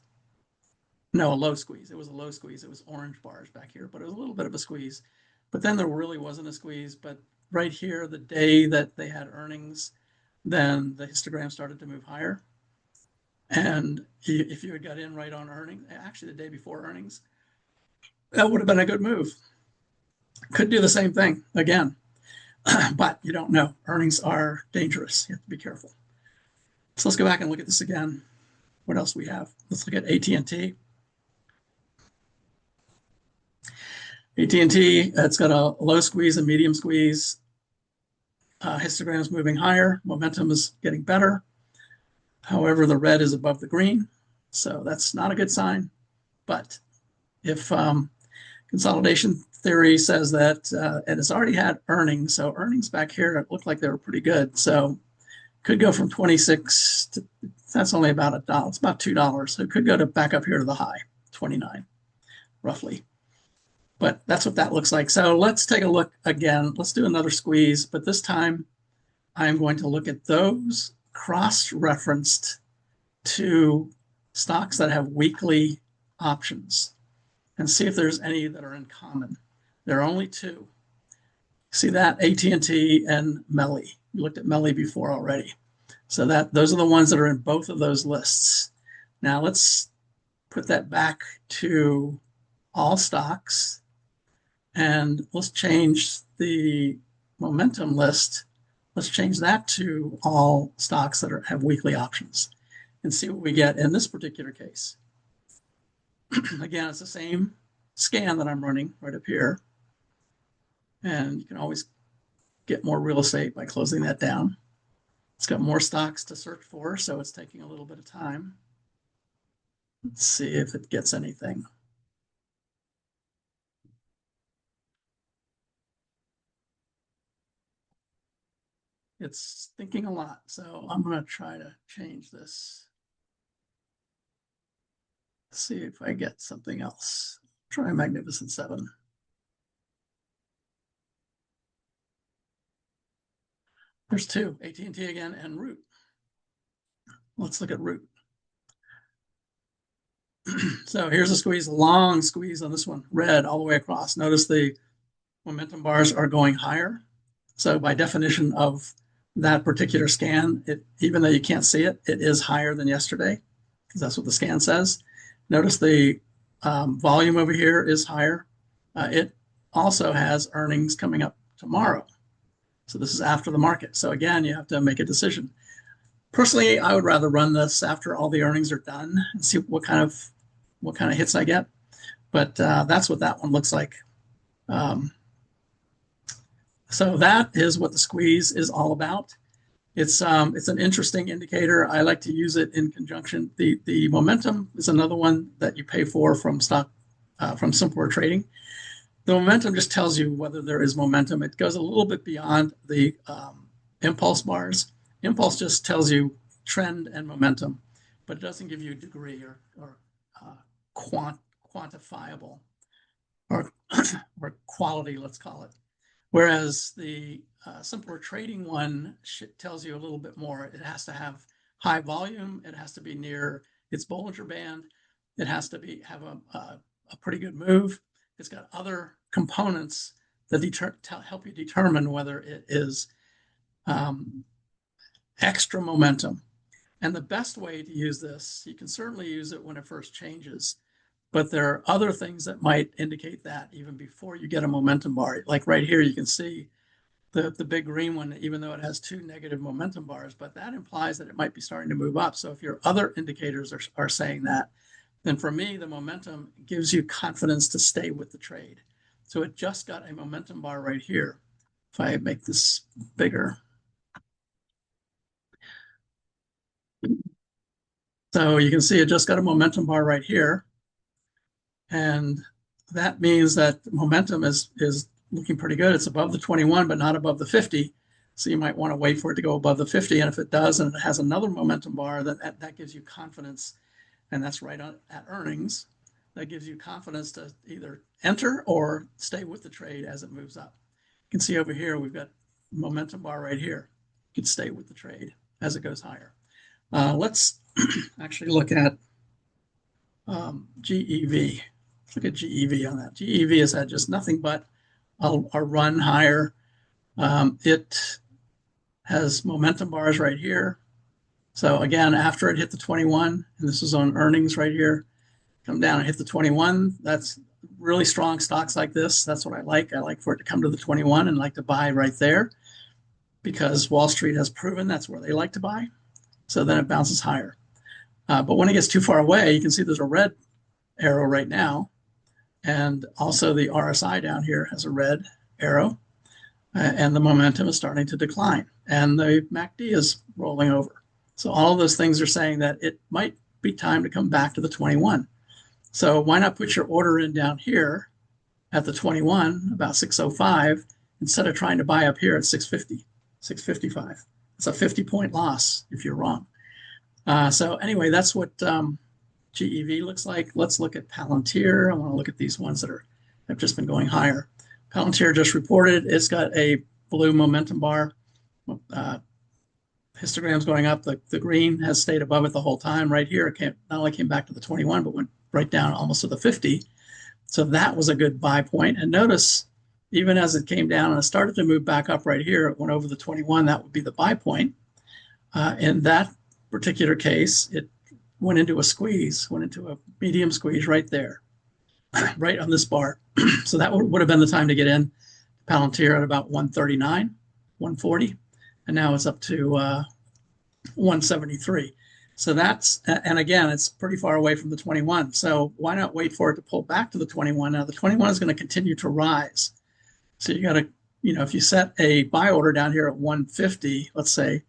No, a low squeeze. It was a low squeeze. It was orange bars back here, but it was a little bit of a squeeze. But then there really wasn't a squeeze. But right here, the day that they had earnings, then the histogram started to move higher. And if you had got in right on earnings, actually the day before earnings, that would have been a good move. Could do the same thing again, but you don't know. Earnings are dangerous. You have to be careful. So let's go back and look at this again. What else do we have? Let's look at AT&T. AT&T, it's got a low squeeze and medium squeeze. Histogram is moving higher. Momentum is getting better. However, the red is above the green. So that's not a good sign. But if consolidation theory says that, and it's already had earnings, so earnings back here, it looked like they were pretty good. So could go from 26 to, that's only about $1. It's about $2. So it could go back up here to the high, 29, roughly. But that's what that looks like. So let's take a look again. Let's do another squeeze, but this time I'm going to look at those cross-referenced to stocks that have weekly options and see if there's any that are in common. There are only two. See that? AT&T and Melly. We looked at Melly before already. So those are the ones that are in both of those lists. Now let's put that back to all stocks, and let's change the momentum list. Let's change that to all stocks that have weekly options and see what we get in this particular case. Again, it's the same scan that I'm running right up here. And you can always get more real estate by closing that down. It's got more stocks to search for, so it's taking a little bit of time. Let's see if it gets anything. It's thinking a lot, so I'm going to try to change this. See if I get something else. Try Magnificent Seven. There's two, AT&T again and Root. Let's look at Root. So here's a squeeze, long squeeze on this one, red all the way across. Notice the momentum bars are going higher. So by definition of that particular scan, even though you can't see it, it is higher than yesterday, because that's what the scan says. Notice the volume over here is higher. It also has earnings coming up tomorrow. So this is after the market. So again, you have to make a decision. Personally, I would rather run this after all the earnings are done and see what kind of hits I get. But that's what that one looks like. So that is what the squeeze is all about. It's an interesting indicator. I like to use it in conjunction. The momentum is another one that you pay for from simpler trading. The momentum just tells you whether there is momentum. It goes a little bit beyond the impulse bars. Impulse just tells you trend and momentum, but it doesn't give you a degree or quantifiable or quality, let's call it. Whereas the simpler trading one tells you a little bit more. It has to have high volume. It has to be near its Bollinger Band. It has to have a pretty good move. It's got other components that help you determine whether it is extra momentum. And the best way to use this, you can certainly use it when it first changes, but there are other things that might indicate that even before you get a momentum bar. Like right here, you can see the big green one, even though it has two negative momentum bars, but that implies that it might be starting to move up. So if your other indicators are saying that, then for me, the momentum gives you confidence to stay with the trade. So it just got a momentum bar right here. If I make this bigger. So you can see it just got a momentum bar right here. And that means that momentum is looking pretty good. It's above the 21, but not above the 50. So you might want to wait for it to go above the 50. And if it does, and it has another momentum bar, that gives you confidence. And that's right at earnings. That gives you confidence to either enter or stay with the trade as it moves up. You can see over here, we've got momentum bar right here. You can stay with the trade as it goes higher. Let's actually look at GEV. Let's look at GEV on that. GEV has had just nothing but a run higher. It has momentum bars right here. So again, after it hit the 21, and this is on earnings right here, come down and hit the 21. That's really strong stocks like this. That's what I like. I like for it to come to the 21 and like to buy right there because Wall Street has proven that's where they like to buy. So then it bounces higher. But when it gets too far away, you can see there's a red arrow right now. And also the RSI down here has a red arrow. And the momentum is starting to decline. And the MACD is rolling over. So all of those things are saying that it might be time to come back to the 21. So why not put your order in down here at the 21, about 605, instead of trying to buy up here at 650, 655. It's a 50-point loss if you're wrong. So anyway, that's what GEV looks like. Let's look at Palantir. I want to look at these ones that have just been going higher. Palantir just reported it's got a blue momentum bar. Histogram's going up. The green has stayed above it the whole time. Right here, it not only came back to the 21, but went right down almost to the 50. So that was a good buy point. And notice, even as it came down and it started to move back up right here, it went over the 21. That would be the buy point. In that particular case, it went into a squeeze, went into a medium squeeze right there, right on this bar. So that would have been the time to get in. Palantir at about 139, 140, and now it's up to 173. So that's, and again, it's pretty far away from the 21. So why not wait for it to pull back to the 21? Now the 21 is going to continue to rise. So you got to, if you set a buy order down here at 150, let's say,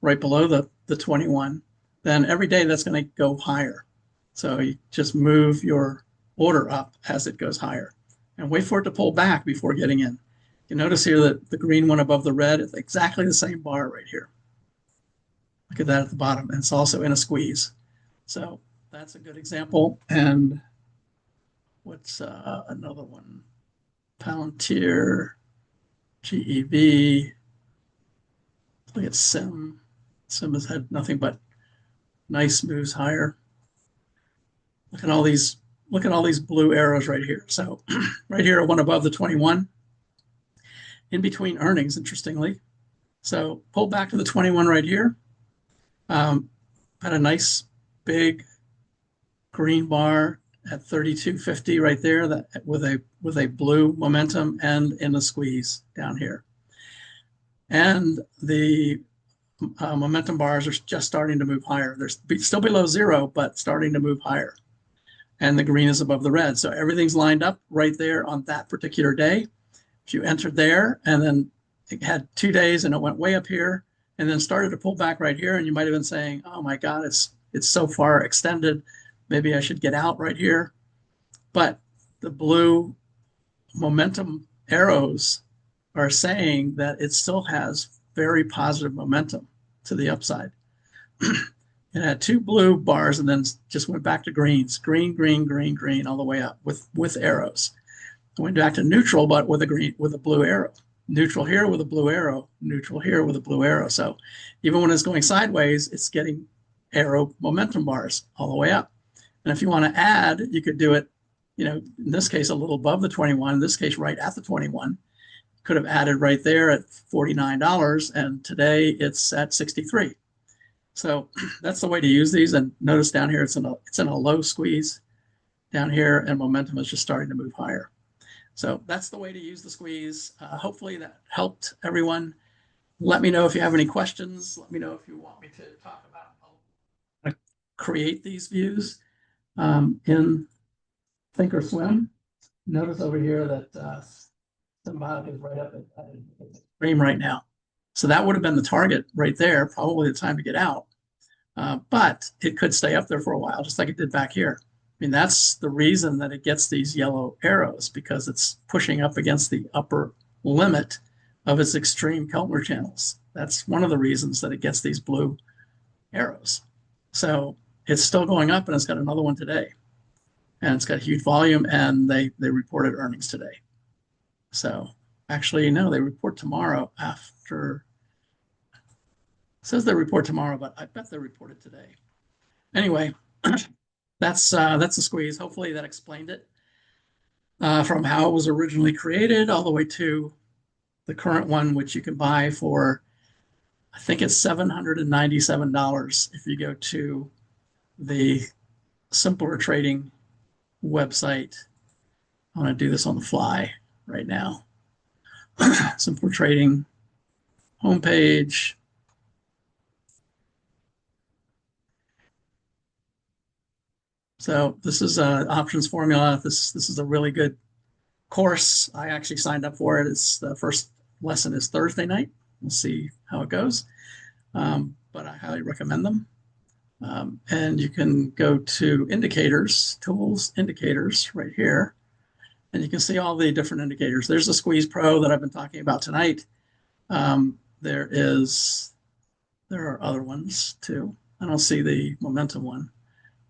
right below the 21, then every day that's going to go higher. So you just move your order up as it goes higher and wait for it to pull back before getting in. You notice here that the green one above the red is exactly the same bar right here. Look at that at the bottom. And it's also in a squeeze. So that's a good example. And what's another one? Palantir, GEV. Look at SIM. SIM has had nothing but nice moves higher. Look at all these blue arrows right here. So right here, one above the 21. In between earnings, interestingly. So pull back to the 21 right here. Had a nice big green bar at 32.50 right there, that with a blue momentum and in a squeeze down here. And the momentum bars are just starting to move higher. They're still below zero, but starting to move higher. And the green is above the red. So everything's lined up right there on that particular day. If you entered there and then it had 2 days and it went way up here and then started to pull back right here, and you might have been saying, oh my God, it's so far extended. Maybe I should get out right here. But the blue momentum arrows are saying that it still has very positive momentum to the upside. It had 2 blue bars and then just went back to greens, green, green, green, green, all the way up with arrows. It went back to neutral, but with a blue arrow. Neutral here with a blue arrow, neutral here with a blue arrow. So even when it's going sideways, it's getting arrow momentum bars all the way up. And if you want to add, you could do it, in this case, a little above the 21, in this case, right at the 21. Could have added right there at $49, and today it's at 63. So that's the way to use these. And notice down here, it's in a low squeeze down here, and momentum is just starting to move higher. So that's the way to use the squeeze. Hopefully that helped everyone. Let me know if you have any questions. Let me know if you want me to talk about how to create these views in Thinkorswim. Notice over here that symbolic is right up at the extreme right now. So that would have been the target right there, probably the time to get out. But it could stay up there for a while, just like it did back here. I mean, that's the reason that it gets these yellow arrows, because it's pushing up against the upper limit of its extreme Keltner channels. That's one of the reasons that it gets these blue arrows. So it's still going up, and it's got another one today. And it's got huge volume, and they reported earnings today. So actually, no, they report tomorrow after. It says they report tomorrow, but I bet they reported today. Anyway, that's a squeeze. Hopefully that explained it from how it was originally created all the way to the current one, which you can buy for, I think it's $797 if you go to the Simpler Trading website. I want to do this on the fly right now. Simpler Trading homepage. So this is options formula. This is a really good course. I actually signed up for it. It's the first lesson is Thursday night. We'll see how it goes. But I highly recommend them. And you can go to indicators, tools, indicators right here. And you can see all the different indicators. There's the Squeeze Pro that I've been talking about tonight. There are other ones too. I don't see the momentum one.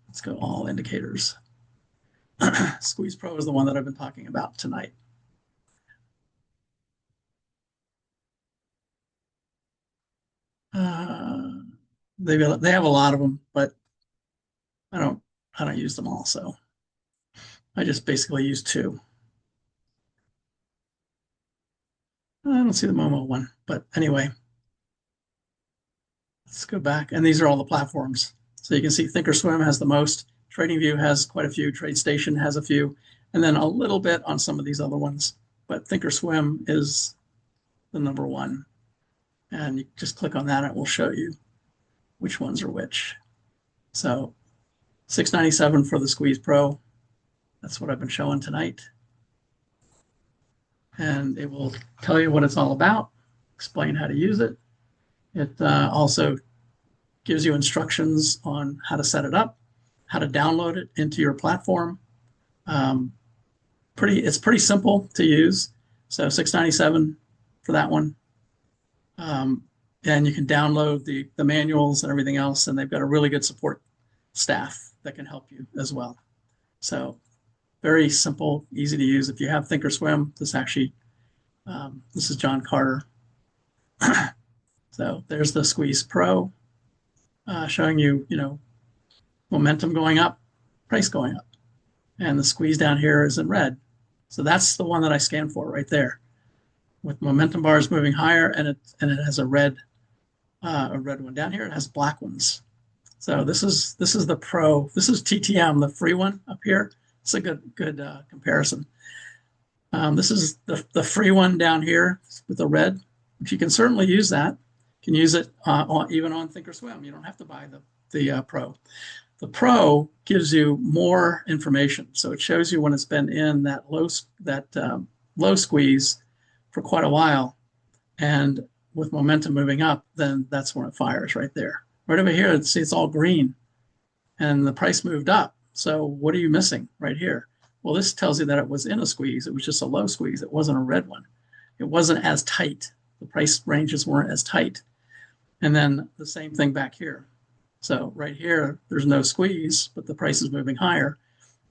Let's go all indicators. Squeeze Pro is the one that I've been talking about tonight. They have a lot of them, but I don't use them all. So I just basically use two. I don't see the Momo one, but anyway, let's go back. And these are all the platforms. So you can see Thinkorswim has the most. TradingView has quite a few. TradeStation has a few, and then a little bit on some of these other ones. But Thinkorswim is the number one. And you just click on that, and it will show you which ones are which. So $6.97 for the Squeeze Pro. That's what I've been showing tonight. And it will tell you what it's all about, explain how to use it. It also gives you instructions on how to set it up, how to download it into your platform. It's pretty simple to use. So $6.97 for that one. And you can download the manuals and everything else, and they've got a really good support staff that can help you as well. So very simple, easy to use. If you have Thinkorswim, this is John Carter. So there's the Squeeze Pro, showing you, momentum going up, price going up. And the squeeze down here is in red. So that's the one that I scan for right there, with momentum bars moving higher, and it has a red one. Down here it has black ones. So this is the Pro. This is TTM, the free one up here. It's a good comparison. This is the free one down here with the red, which you can certainly use that. You can use it even on Thinkorswim. You don't have to buy the Pro. The Pro gives you more information. So it shows you when it's been in that low squeeze for quite a while. And with momentum moving up, then that's when it fires right there. Right over here, see, it's all green. And the price moved up. So what are you missing right here? Well, this tells you that it was in a squeeze. It was just a low squeeze. It wasn't a red one. It wasn't as tight. The price ranges weren't as tight. And then the same thing back here. So right here, there's no squeeze, but the price is moving higher.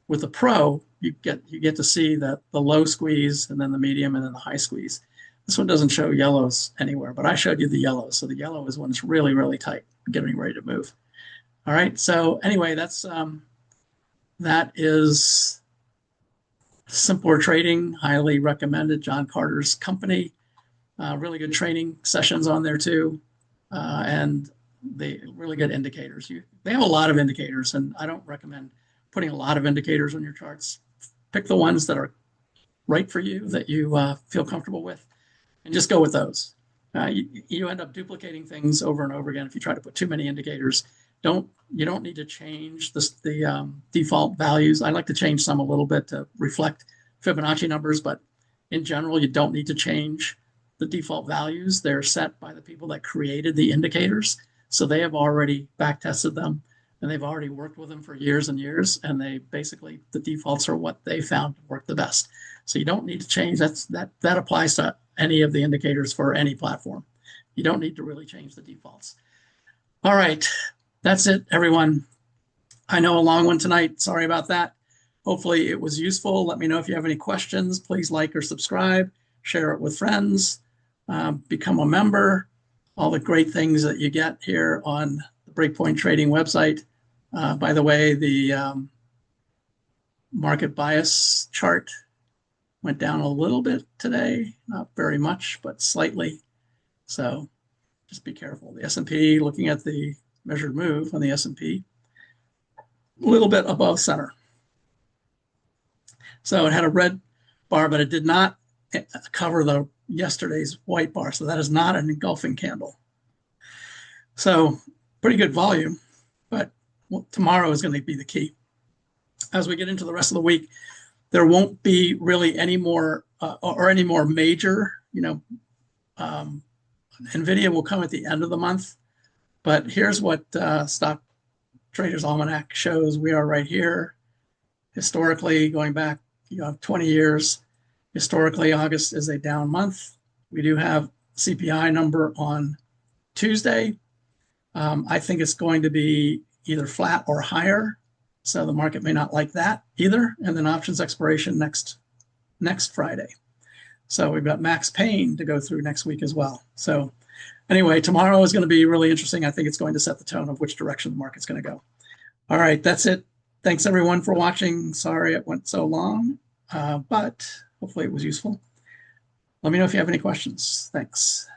With the Pro, you get to see that the low squeeze, and then the medium, and then the high squeeze. This one doesn't show yellows anywhere, but I showed you the yellows. So the yellow is when it's really, really tight, getting ready to move. All right. So anyway, that is Simpler Trading, highly recommended. John Carter's company. Really good training sessions on there too, and they really good indicators. They have a lot of indicators, and I don't recommend putting a lot of indicators on your charts. Pick the ones that are right for you, that you feel comfortable with, and just go with those. You end up duplicating things over and over again if you try to put too many indicators. You don't need to change the default values. I like to change some a little bit to reflect Fibonacci numbers, but in general, you don't need to change the default values. They're set by the people that created the indicators. So they have already back tested them, and they've already worked with them for years and years. And the defaults are what they found work the best. So you don't need to change. That applies to any of the indicators for any platform. You don't need to really change the defaults. All right. That's it, everyone. I know a long one tonight. Sorry about that. Hopefully it was useful. Let me know if you have any questions. Please like or subscribe, share it with friends, become a member. All the great things that you get here on the Breakpoint Trading website. By the way, the market bias chart went down a little bit today. Not very much, but slightly. So just be careful. The S&P, looking at the measured move on the S&P, a little bit above center. So it had a red bar, but it did not cover yesterday's white bar. So that is not an engulfing candle. So pretty good volume, but tomorrow is going to be the key. As we get into the rest of the week, there won't be really any more major, NVIDIA will come at the end of the month. But here's what Stock Traders Almanac shows. We are right here. Historically, going back 20 years, historically, August is a down month. We do have CPI number on Tuesday. I think it's going to be either flat or higher. So the market may not like that either. And then options expiration next Friday. So we've got Max Payne to go through next week as well. So anyway, tomorrow is going to be really interesting. I think it's going to set the tone of which direction the market's going to go. All right, that's it. Thanks everyone for watching. Sorry it went so long, but hopefully it was useful. Let me know if you have any questions. Thanks.